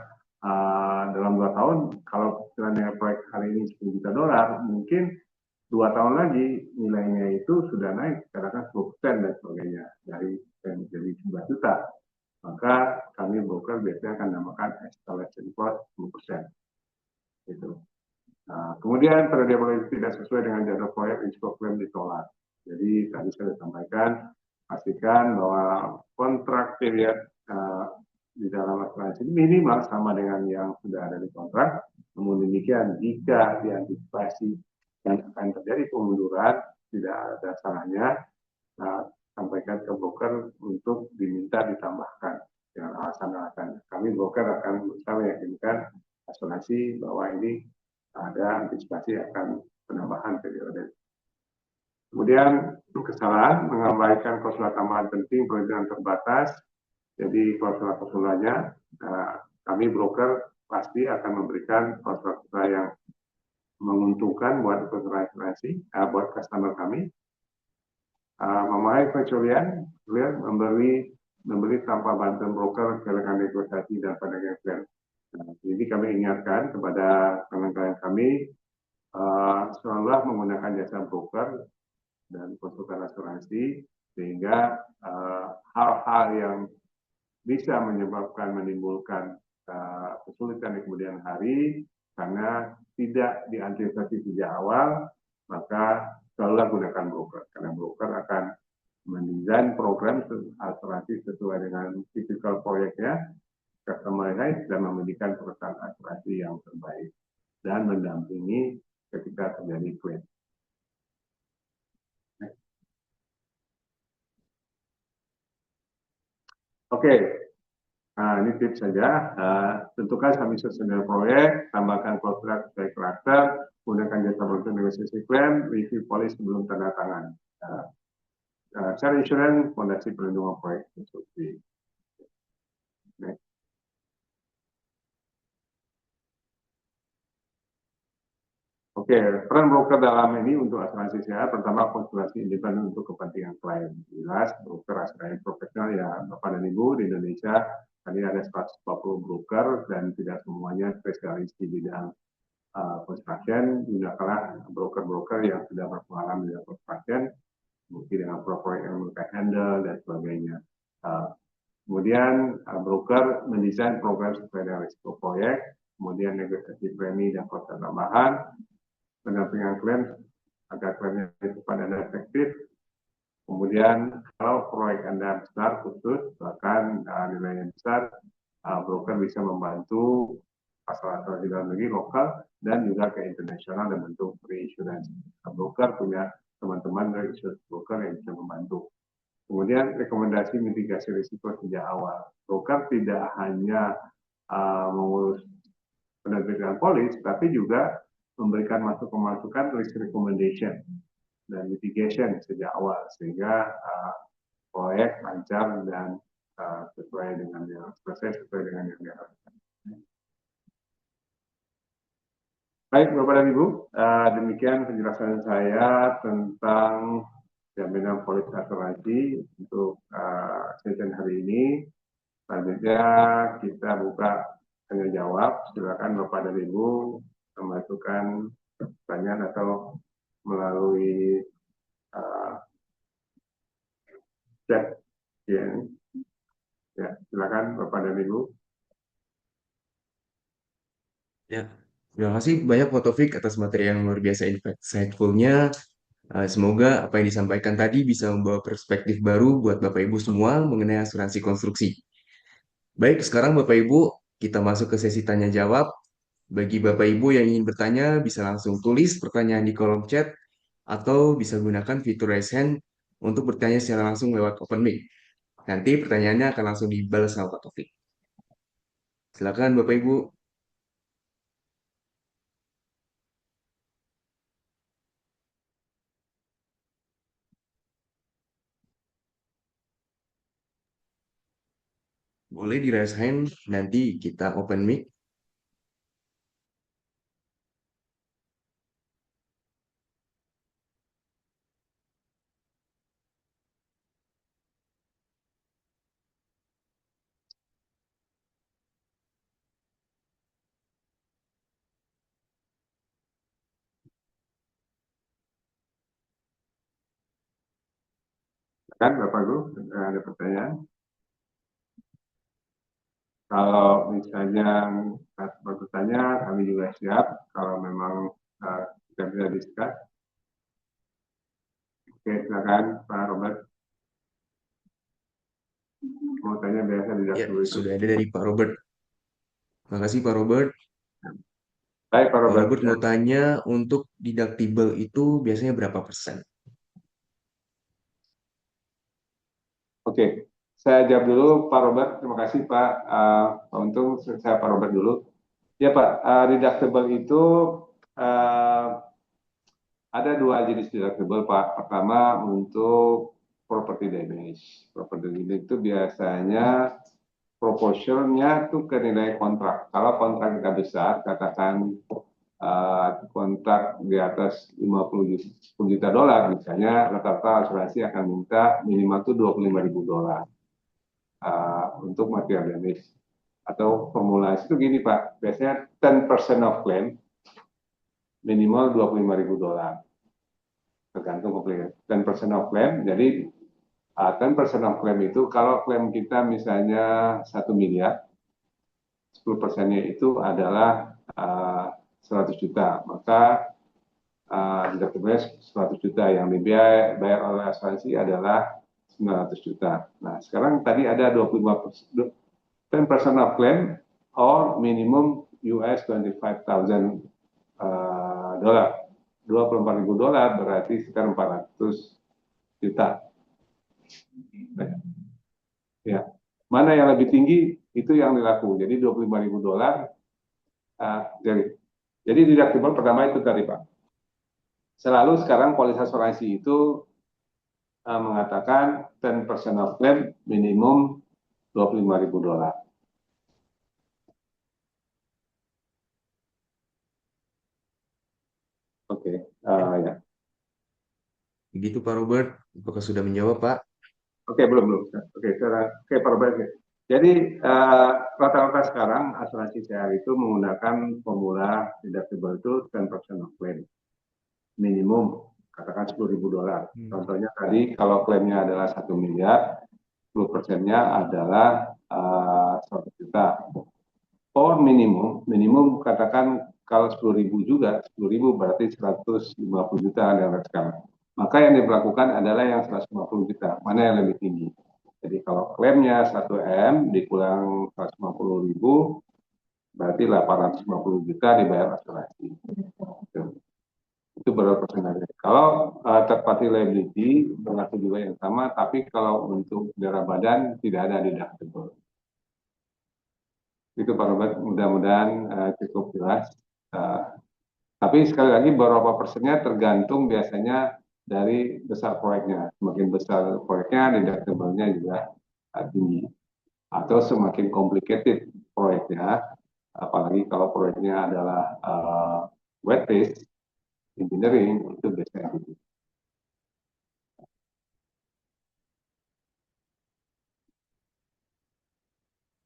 dalam 2 tahun, kalau misalnya proyek hari ini $10 juta, mungkin 2 tahun lagi nilainya itu sudah naik katakan 10% dan sebagainya, dari jadi 11 juta. Maka kami broker biasanya akan namakan escalation clause 10%. Gitu. Nah, kemudian periode proyek tidak sesuai dengan jadwal proyek, risiko klaim ditolak. Jadi tadi saya sampaikan, pastikan bahwa kontrak period di dalam asuransi minimal sama dengan yang sudah ada di kontrak. Namun demikian, jika diantisipasi dan akan terjadi pemunduran, tidak ada salahnya sampaikan ke broker untuk diminta ditambahkan dengan alasan-alasan. Kami broker akan berusaha meyakinkan asuransi bahwa ini ada antisipasi akan penambahan periode. Kemudian kesalahan mengabaikan klausul tambahan penting perlindungan terbatas. Jadi klausul-klausulnya kami broker pasti akan memberikan klausul yang menguntungkan buat asuransi, buat customer kami. Memahami pengecualian, memberi tanpa bantuan broker, kelengan negosiasi dan pandangan klien. Jadi kami ingatkan kepada klien kami selalu menggunakan jasa broker dan konsultan asuransi, sehingga hal-hal yang bisa menimbulkan kesulitan di kemudian hari karena tidak diantisipasi sejak awal, maka selalu gunakan broker, karena broker akan mendesain program asuransi sesuai dengan tipikal proyeknya, customized dan memberikan perusahaan asuransi yang terbaik dan mendampingi ketika terjadi klaim. Oke, nah ini tips saja. Tentukan sum insured senior proyek, tambahkan kontrak sesuai karakter, gunakan jasa broker negosiasi klaim, review polis sebelum tanda tangan. Cara insurans, fondasi perlindungan proyek konstruksi. Oke, peran broker dalam ini untuk asuransi sehat, pertama konsultasi independen untuk kepentingan klien. Jelas, broker asuransi profesional ya Bapak dan Ibu di Indonesia, tadi ada 140 broker dan tidak semuanya spesialis di bidang construction. Gunakanlah broker-broker yang sudah berpengalaman di construction, mungkin dengan proyek yang mereka handle dan sebagainya. Kemudian broker mendesain program sesuai dengan risiko proyek, kemudian negosiasi premi dan kos tambahan, pendampingan klaim agar klaimnya cepat dan efektif. Kemudian kalau proyek Anda besar khusus, bahkan nilainya besar, broker bisa membantu pasar di dalam negeri lokal dan juga ke internasional dan bentuk reinsurance. Broker punya teman-teman reinsurance broker yang bisa membantu. Kemudian rekomendasi mitigasi risiko sejak awal. Broker tidak hanya mengurus penerbitan polis, tapi juga memberikan masukan risk recommendation dan mitigation sejak awal, sehingga proyek lancar dan sesuai dengan yang diharapkan. Baik, Bapak dan Ibu, demikian penjelasan saya tentang jaminan polis asuransi untuk sesi hari ini. Selanjutnya kita buka tanya jawab. Silakan Bapak dan Ibu memasukkan pertanyaan atau melalui chat. Ya, silakan Bapak dan Ibu. Ya, terima kasih banyak Pak Taufik atas materi yang luar biasa insightful-nya. Semoga apa yang disampaikan tadi bisa membawa perspektif baru buat Bapak Ibu semua mengenai asuransi konstruksi. Baik, sekarang Bapak Ibu, kita masuk ke sesi tanya jawab. Bagi Bapak Ibu yang ingin bertanya, bisa langsung tulis pertanyaan di kolom chat atau bisa gunakan fitur raise hand untuk bertanya secara langsung lewat open mic. Nanti pertanyaannya akan langsung dibalas sama Pak Taufik. Silakan Bapak Ibu. Boleh di raise hand, nanti kita open mic. Silakan Bapak Ibu, ada pertanyaan. Kalau misalnya bertanya, kami juga siap. Kalau memang kita bisa discuss. Oke, silakan Pak Robert. Mau tanya biasa di Ya, dulu itu. sudah ada dari Pak Robert. Terima kasih Pak Robert. Baik Pak Pak Robert. Robert mau tanya untuk deductible itu biasanya berapa persen? Oke, saya jawab dulu Pak Robert. Terima kasih Pak Untung. Saya Pak Robert dulu. Ya Pak, deductible itu ada dua jenis deductible Pak. Pertama untuk property damage. Property damage itu biasanya proporsinya tuh ke nilai kontrak. Kalau kontrak kita besar, katakan kontrak di atas 50 juta, 10 juta dolar, misalnya rata-rata asuransi akan minta minimal tuh $25.000 untuk material damage. Atau formulasi itu gini Pak, biasanya 10% of claim minimal $25.000. Tergantung komplain. 10% of claim, jadi 10% of claim itu kalau klaim kita misalnya 1 miliar, 10%-nya itu adalah 100 juta, maka deductible 100 juta yang dibayar oleh asuransi adalah 900 juta. Nah, sekarang tadi ada 25%, 10% of claim or minimum US 25,000 dolar. $24.000 berarti sekitar 400 juta. Ya, mana yang lebih tinggi itu yang dilaku. Jadi $25.000. Jadi deductible pertama itu tadi Pak. Selalu sekarang polis asuransi itu mengatakan 10% of claim minimum $25.000. Oke, ya. Begitu Pak Robert, apakah sudah menjawab Pak? Oke, belum. Oke, Pak Robert. Jadi rata-rata sekarang asuransi CR itu menggunakan formula deductible itu 10% of claim minimum, katakan $10.000. Contohnya tadi kalau klaimnya adalah 1 miliar, 10%-nya adalah 100 juta. Or minimum katakan kalau 10.000 juga, 10.000 berarti 150 juta dan sekarang. Maka yang diberlakukan adalah yang 150 juta, mana yang lebih tinggi. Jadi kalau klaimnya 1M dikurang 150.000, berarti 850 juta dibayar asuransi. Itu berapa persennya. Kalau third party liability berlaku juga yang sama, tapi kalau untuk darah badan tidak ada deductible. Itu Pak Robert, mudah-mudahan cukup jelas. Tapi sekali lagi beberapa persennya tergantung biasanya dari besar proyeknya. Semakin besar proyeknya, deductible-nya juga tinggi. Atau semakin complicated proyeknya, apalagi kalau proyeknya adalah wet based engineering, itu biasanya tinggi.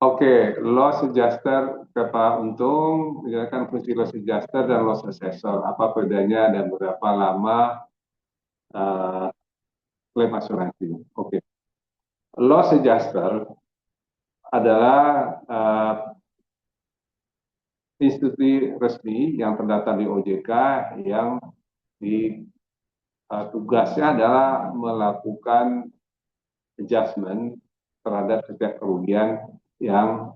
Oke, loss adjuster ke Pak Untung, menjalankan fungsi loss adjuster dan loss assessor. Apa bedanya dan berapa lama eh, klaim asuransi? Oke, loss adjuster adalah institusi resmi yang terdaftar di OJK yang di tugasnya adalah melakukan adjustment terhadap setiap kerugian yang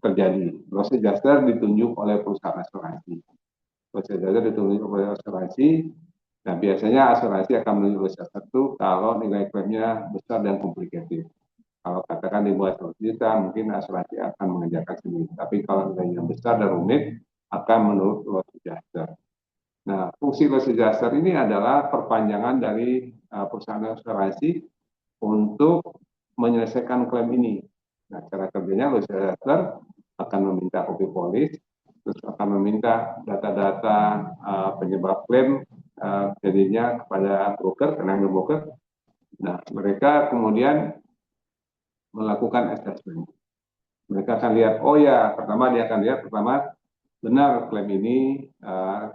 terjadi. Loss adjuster ditunjuk oleh perusahaan asuransi. Loss adjuster ditunjuk oleh asuransi. Nah, biasanya asuransi akan menunjuk loss adjuster itu kalau nilai klaimnya besar dan komplikatif. Kalau katakan di bawah 100 juta, mungkin asuransi akan mengerjakan sendiri. Tapi kalau nilainya besar dan rumit, akan menurut loss adjuster. Nah, fungsi loss adjuster ini adalah perpanjangan dari perusahaan asuransi untuk menyelesaikan klaim ini. Nah, cara kerjanya loss adjuster akan meminta kopi polis, terus akan meminta data-data penyebab klaim jadinya kepada broker, tenaga broker. Nah, mereka kemudian melakukan assessment. Mereka akan lihat, oh ya, pertama dia akan lihat, pertama benar klaim ini,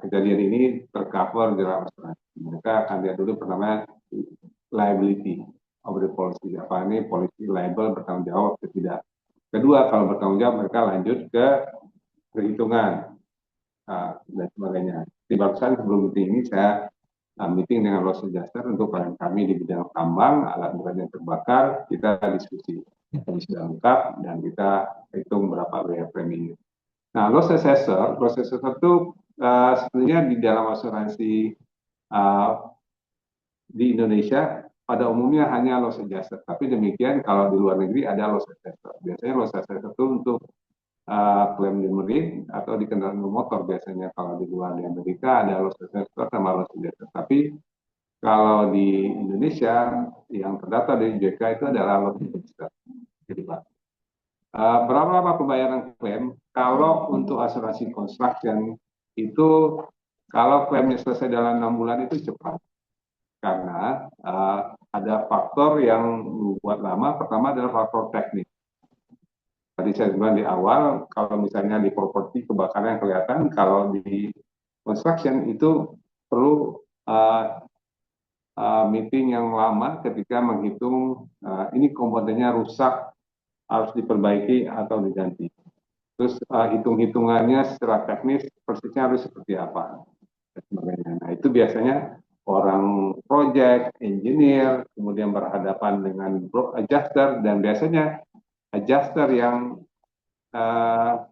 kejadian ini tercover di dalam asuransi. Mereka akan lihat dulu pertama liability of the policy. Apa ini policy liable bertanggung jawab atau tidak. Kedua, kalau bertanggung jawab mereka lanjut ke perhitungan dan sebagainya. Di barusan sebelum meeting ini saya meeting dengan loss adjuster untuk klien kami di bidang tambang, alat berat yang terbakar, kita diskusi. Kami sudah lengkap dan kita hitung berapa biaya premi. Nah, loss assessor itu sebenarnya di dalam asuransi di Indonesia pada umumnya hanya loss adjuster. Tapi demikian kalau di luar negeri ada loss assessor. Biasanya loss assessor itu untuk klaim di marine atau di kendaraan motor biasanya. Kalau di luar di Amerika ada loss assessor sama loss adjuster. Tapi kalau di Indonesia yang terdaftar di JK itu adalah loss adjuster. Jadi Pak. Berapa lama pembayaran klaim? Kalau untuk asuransi construction itu kalau klaimnya selesai dalam 6 bulan itu cepat karena ada faktor yang membuat lama. Pertama adalah faktor teknis. Tadi saya bilang di awal, kalau misalnya di properti kebakaran yang kelihatan, kalau di construction itu perlu meeting yang lama ketika menghitung ini komponennya rusak harus diperbaiki atau diganti. Terus hitung-hitungannya secara teknis persisnya harus seperti apa dan sebagainya. Nah itu biasanya orang project, engineer, kemudian berhadapan dengan adjuster dan biasanya adjuster yang uh,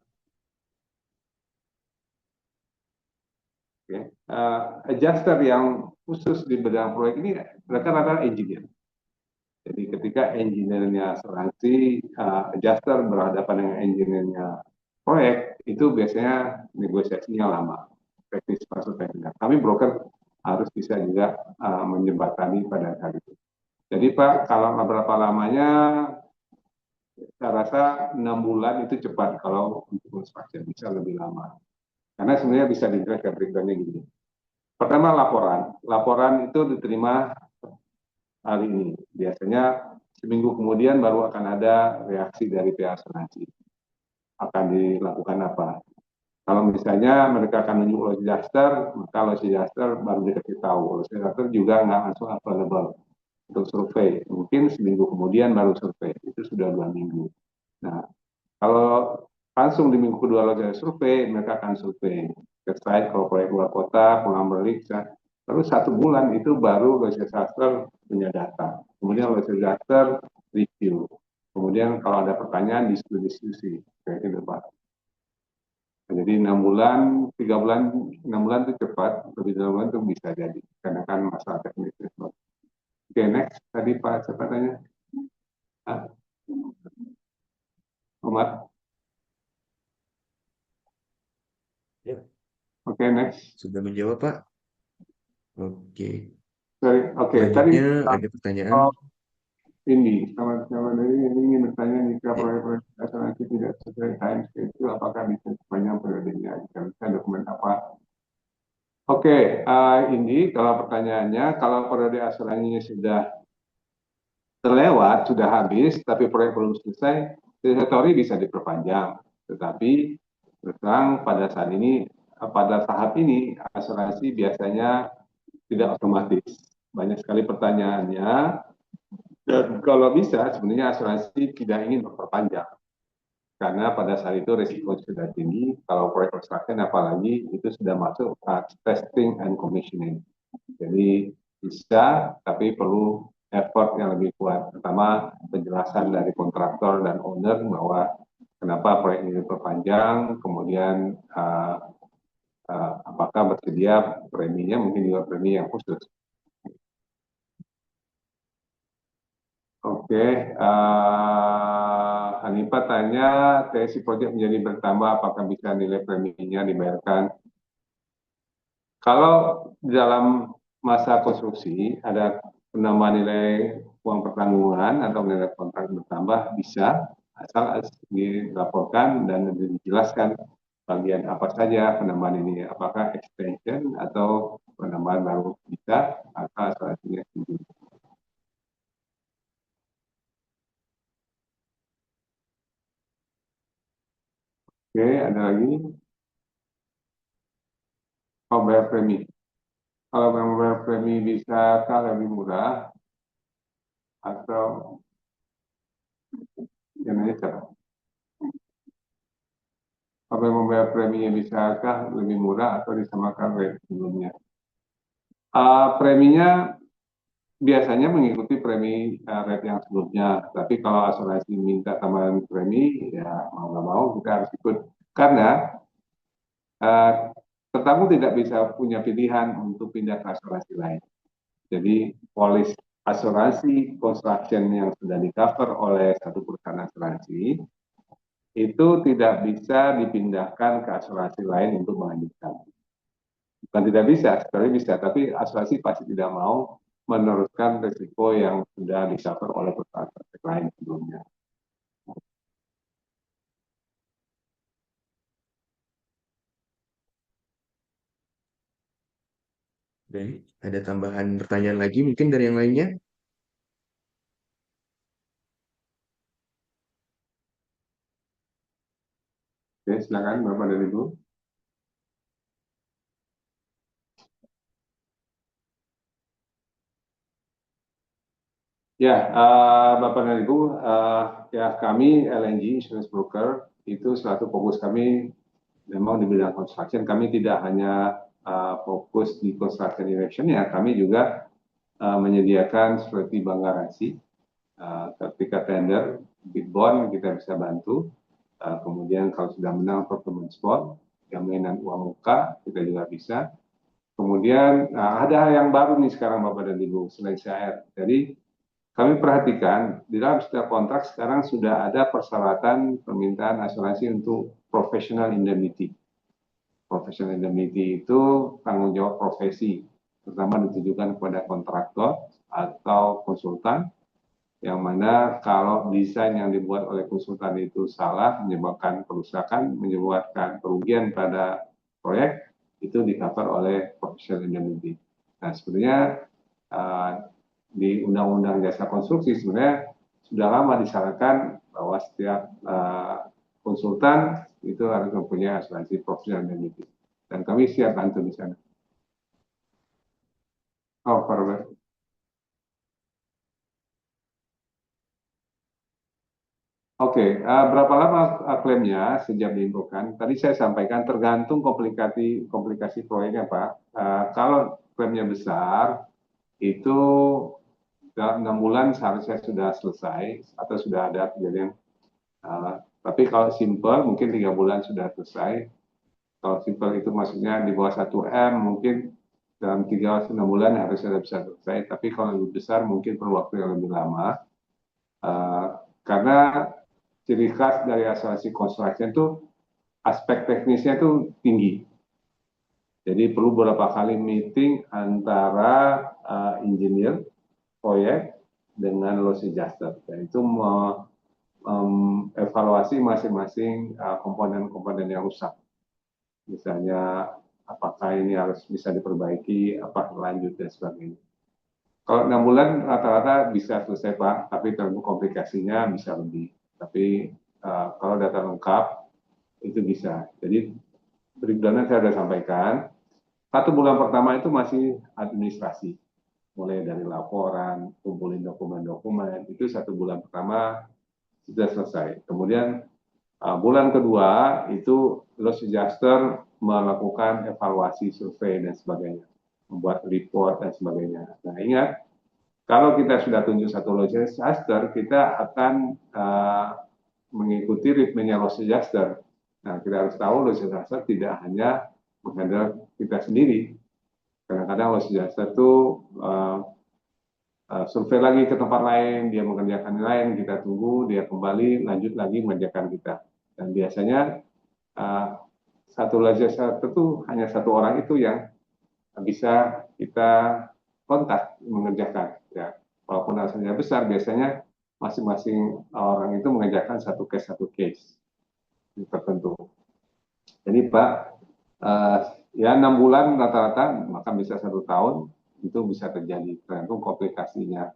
adjuster yang khusus di bidang proyek ini mereka adalah engineer. Jadi ketika engineer-nya asuransi, adjuster berhadapan dengan engineer-nya proyek, itu biasanya negosiasinya lama, teknis masuk teknis. Kami broker harus bisa juga menjembatani pada hal itu. Jadi Pak, kalau berapa lamanya, saya rasa 6 bulan itu cepat kalau untuk construction bisa lebih lama. Karena sebenarnya bisa dilihat ke breakdown-nya gini. Pertama laporan. Laporan itu diterima hari ini. Biasanya seminggu kemudian baru akan ada reaksi dari pihak asuransi. Akan dilakukan apa? Kalau misalnya mereka akan menunjuk loss adjuster, maka loss adjuster baru dikasih tahu. Loss adjuster juga nggak langsung available untuk survei. Mungkin seminggu kemudian baru survei. Itu sudah 2 minggu. Nah, kalau langsung di minggu kedua loss adjuster survei, mereka akan survei. Ke site kalau proyek luar kota, pengambil lalu 1 bulan itu baru loss adjuster punya data. Kemudian loss adjuster review. Kemudian kalau ada pertanyaan diskusi kayak gitu Pak. Jadi 6 bulan, 3 bulan, 6 bulan itu cepat, lebih dari 6 bulan itu bisa jadi. Karena kan masalah teknis. Oke, next. Tadi Pak, siapa tanya? Ah, Omar. Ya, Oke, next. sudah menjawab, Pak. Oke. Sorry, oke. Tadi Selanjutnya ada pertanyaan. ini, sama dari ini ingin bertanya jika Ya, proyek-proyek asuransi tidak sesuai time schedule, apakah bisa sepanjang periodenya? Jika bisa dokumen apa? Oke, ini kalau pertanyaannya, kalau periode asuransinya sudah terlewat, sudah habis, tapi proyek belum selesai, Statutory bisa diperpanjang, tetapi terus terang pada saat ini, pada tahap ini asuransi biasanya tidak otomatis. Banyak sekali pertanyaannya, dan kalau bisa sebenarnya asuransi tidak ingin memperpanjang. Karena pada saat itu risiko sudah tinggi, kalau proyek construction apalagi itu sudah masuk testing and commissioning. Jadi bisa, tapi perlu effort yang lebih kuat. Pertama, penjelasan dari kontraktor dan owner bahwa kenapa proyek ini diperpanjang, kemudian apakah bersedia preminya, mungkin juga premi yang khusus. Oke, Hanifah tanya, TSI Project menjadi bertambah, apakah bisa nilai preminya dibayarkan? Kalau dalam masa konstruksi ada penambahan nilai uang pertanggungan atau nilai kontrak bertambah, bisa, asal dilaporkan dan dijelaskan bagian apa saja penambahan ini, apakah extension atau penambahan baru bisa, atau asuransinya sendiri. Oke, ada lagi. Oh, bayar premi. Kalau memang bayar premi bisakah lebih murah atau yang ini siapa? Apa yang membayar preminya bisakah lebih murah atau disamakan rate sebelumnya? Preminya biasanya mengikuti premi rate yang sebelumnya, tapi kalau asuransi minta tambahan premi, ya mau nggak mau kita harus ikut. Karena uh, tetangga tidak bisa punya pilihan untuk pindah ke asuransi lain. Jadi polis asuransi construction yang sudah di cover oleh satu perusahaan asuransi itu tidak bisa dipindahkan ke asuransi lain untuk melanjutkan. Bukan tidak bisa, sebenarnya bisa, tapi asuransi pasti tidak mau meneruskan risiko yang sudah di cover oleh perusahaan lain sebelumnya. Oke, ada tambahan pertanyaan lagi mungkin dari yang lainnya? Oke, silakan Bapak dan Ibu. Ya, Bapak dan Ibu, ya kami LNG Insurance Broker itu selalu fokus kami memang di bidang construction. Kami tidak hanya fokus di construction erection, ya kami juga menyediakan seperti bank garansi. Ketika tender, bid bond kita bisa bantu. Kemudian kalau sudah menang performance bond, jaminan uang muka kita juga bisa. Kemudian ada hal yang baru nih sekarang Bapak dan Ibu selain CR. Jadi kami perhatikan di dalam setiap kontrak sekarang sudah ada persyaratan permintaan asuransi untuk professional indemnity. Professional indemnity itu tanggung jawab profesi, terutama ditujukan kepada kontraktor atau konsultan, yang mana kalau desain yang dibuat oleh konsultan itu salah, menyebabkan kerusakan, menyebabkan kerugian pada proyek, itu di-cover oleh professional indemnity. Nah, sebenarnya di Undang-Undang Jasa Konstruksi sebenarnya sudah lama disyaratkan bahwa setiap konsultan itu harus mempunyai asuransi profesional indemnity. Dan kami siap bantu di sana. Oh, Pak. Oke, berapa lama klaimnya sejak diinfokan? Tadi saya sampaikan tergantung komplikasi proyeknya, Pak. Kalau klaimnya besar, itu dalam 6 bulan seharusnya sudah selesai atau sudah ada kejadian. Tapi kalau simple mungkin 3 bulan sudah selesai. Kalau simple itu maksudnya di bawah 1 M mungkin dalam 3 6 bulan harusnya bisa selesai. Tapi kalau lebih besar mungkin perlu waktu yang lebih lama. Karena ciri khas dari asuransi construction itu aspek teknisnya itu tinggi. Jadi perlu beberapa kali meeting antara engineer proyek dengan loss adjuster. Dan itu evaluasi masing-masing komponen-komponen yang rusak. Misalnya apakah ini harus bisa diperbaiki, apa lanjut dan sebagainya. Kalau 6 bulan rata-rata bisa selesai Pak, tapi tergantung komplikasinya bisa lebih. Tapi kalau data lengkap itu bisa. Jadi breakdown-nya saya sudah sampaikan. 1 bulan pertama itu masih administrasi, mulai dari laporan, kumpulin dokumen-dokumen, itu 1 bulan pertama sudah selesai. Kemudian bulan kedua itu loss adjuster melakukan evaluasi survei dan sebagainya, membuat report dan sebagainya. Nah ingat, kalau kita sudah tunjuk satu loss adjuster, kita akan mengikuti ritmenya loss adjuster. Nah kita harus tahu loss adjuster tidak hanya menghandle kita sendiri. Kadang-kadang loss adjuster itu survei lagi ke tempat lain, dia mengerjakan yang lain, kita tunggu, dia kembali, lanjut lagi mengerjakan kita. Dan biasanya uh, satu legislator itu hanya satu orang itu yang bisa kita kontak mengerjakan. Ya, walaupun hasilnya besar, biasanya masing-masing orang itu mengerjakan satu case tertentu. Jadi Pak, uh, ya 6 bulan rata-rata, maka bisa 1 tahun itu bisa terjadi tergantung komplikasinya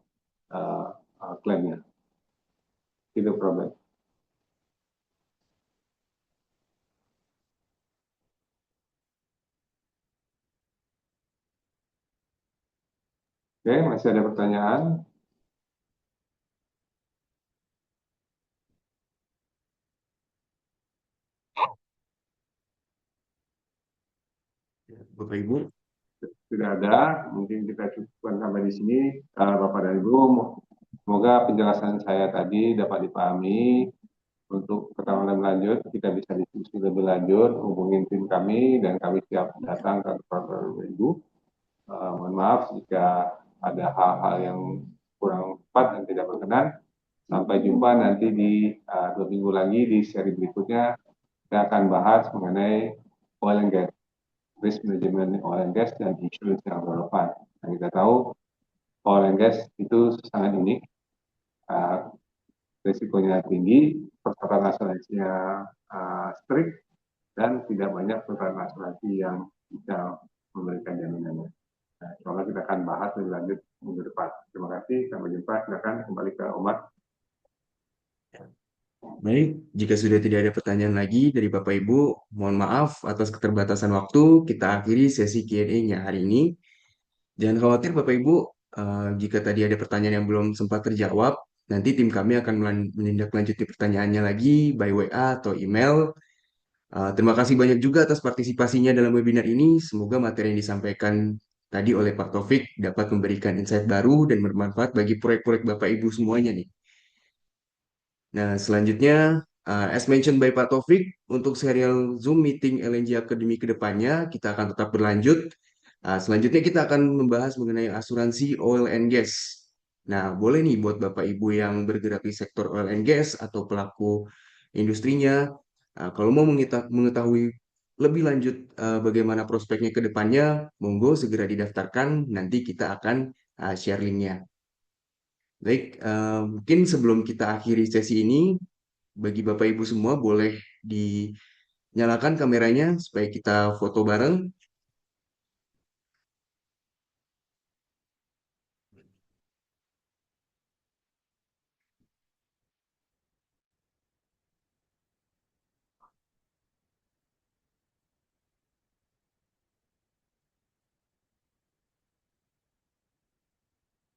klaimnya. Itu problem. Oke, masih ada pertanyaan? Bapak Ibu, Tidak ada, mungkin kita cukupkan sampai di sini. Bapak dan Ibu, semoga penjelasan saya tadi dapat dipahami. Untuk keterangan lebih lanjut, kita bisa diskusi lebih lanjut, hubungin tim kami, dan kami siap datang ke Bapak dan Ibu. Mohon maaf jika ada hal-hal yang kurang tepat dan tidak berkenan. Sampai jumpa nanti di 2 minggu lagi di seri berikutnya. Kita akan bahas mengenai oil and gas, risk management oil and gas, dan insurance yang relevan. Nah, kita tahu oil and gas itu sangat unik, uh, risikonya tinggi, persyaratan asuransinya strict, dan tidak banyak perusahaan asuransi yang bisa memberikan jaminannya. Nah, semoga kita akan bahas lebih lanjut minggu depan. Terima kasih, sampai jumpa. Silakan kembali ke Omar. baik, jika sudah tidak ada pertanyaan lagi dari Bapak Ibu, mohon maaf atas keterbatasan waktu, kita akhiri sesi Q&A-nya hari ini. Jangan khawatir Bapak Ibu, jika tadi ada pertanyaan yang belum sempat terjawab, nanti tim kami akan menindaklanjuti pertanyaannya lagi by WA atau email. Terima kasih banyak juga atas partisipasinya dalam webinar ini. Semoga materi yang disampaikan tadi oleh Pak Taufik dapat memberikan insight baru dan bermanfaat bagi proyek-proyek Bapak Ibu semuanya nih. Nah, selanjutnya, as mentioned by Pak Taufik, untuk serial Zoom meeting LNG Academy ke depannya, kita akan tetap berlanjut. Selanjutnya kita akan membahas mengenai asuransi oil and gas. Nah, boleh nih buat Bapak Ibu yang bergerak di sektor oil and gas atau pelaku industrinya, kalau mau mengetahui lebih lanjut bagaimana prospeknya ke depannya, monggo segera didaftarkan, nanti kita akan share linknya. Baik, mungkin sebelum kita akhiri sesi ini, bagi Bapak Ibu semua boleh dinyalakan kameranya supaya kita foto bareng.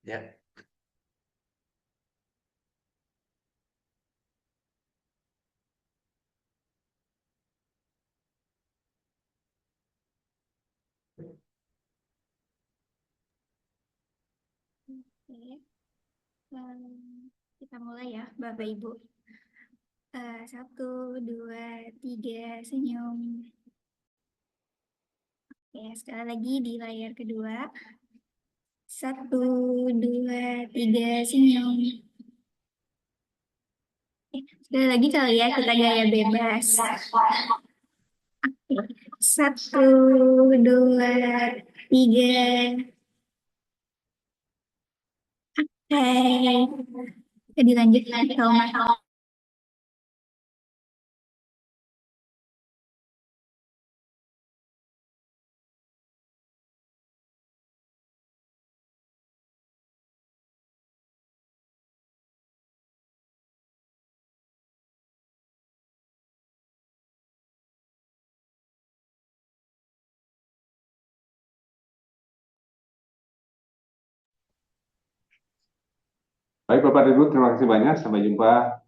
Ya. Oke, kita mulai ya, Bapak Ibu. 1, 2, 3, senyum. Oke, sekali lagi di layar kedua. 1, 2, 3, senyum. Sekali lagi kali ya, kita gaya bebas. Oke, 1, 2, 3. Oke, kita dilanjut lagi kalau Baik Bapak Ibu, terima kasih banyak. Sampai jumpa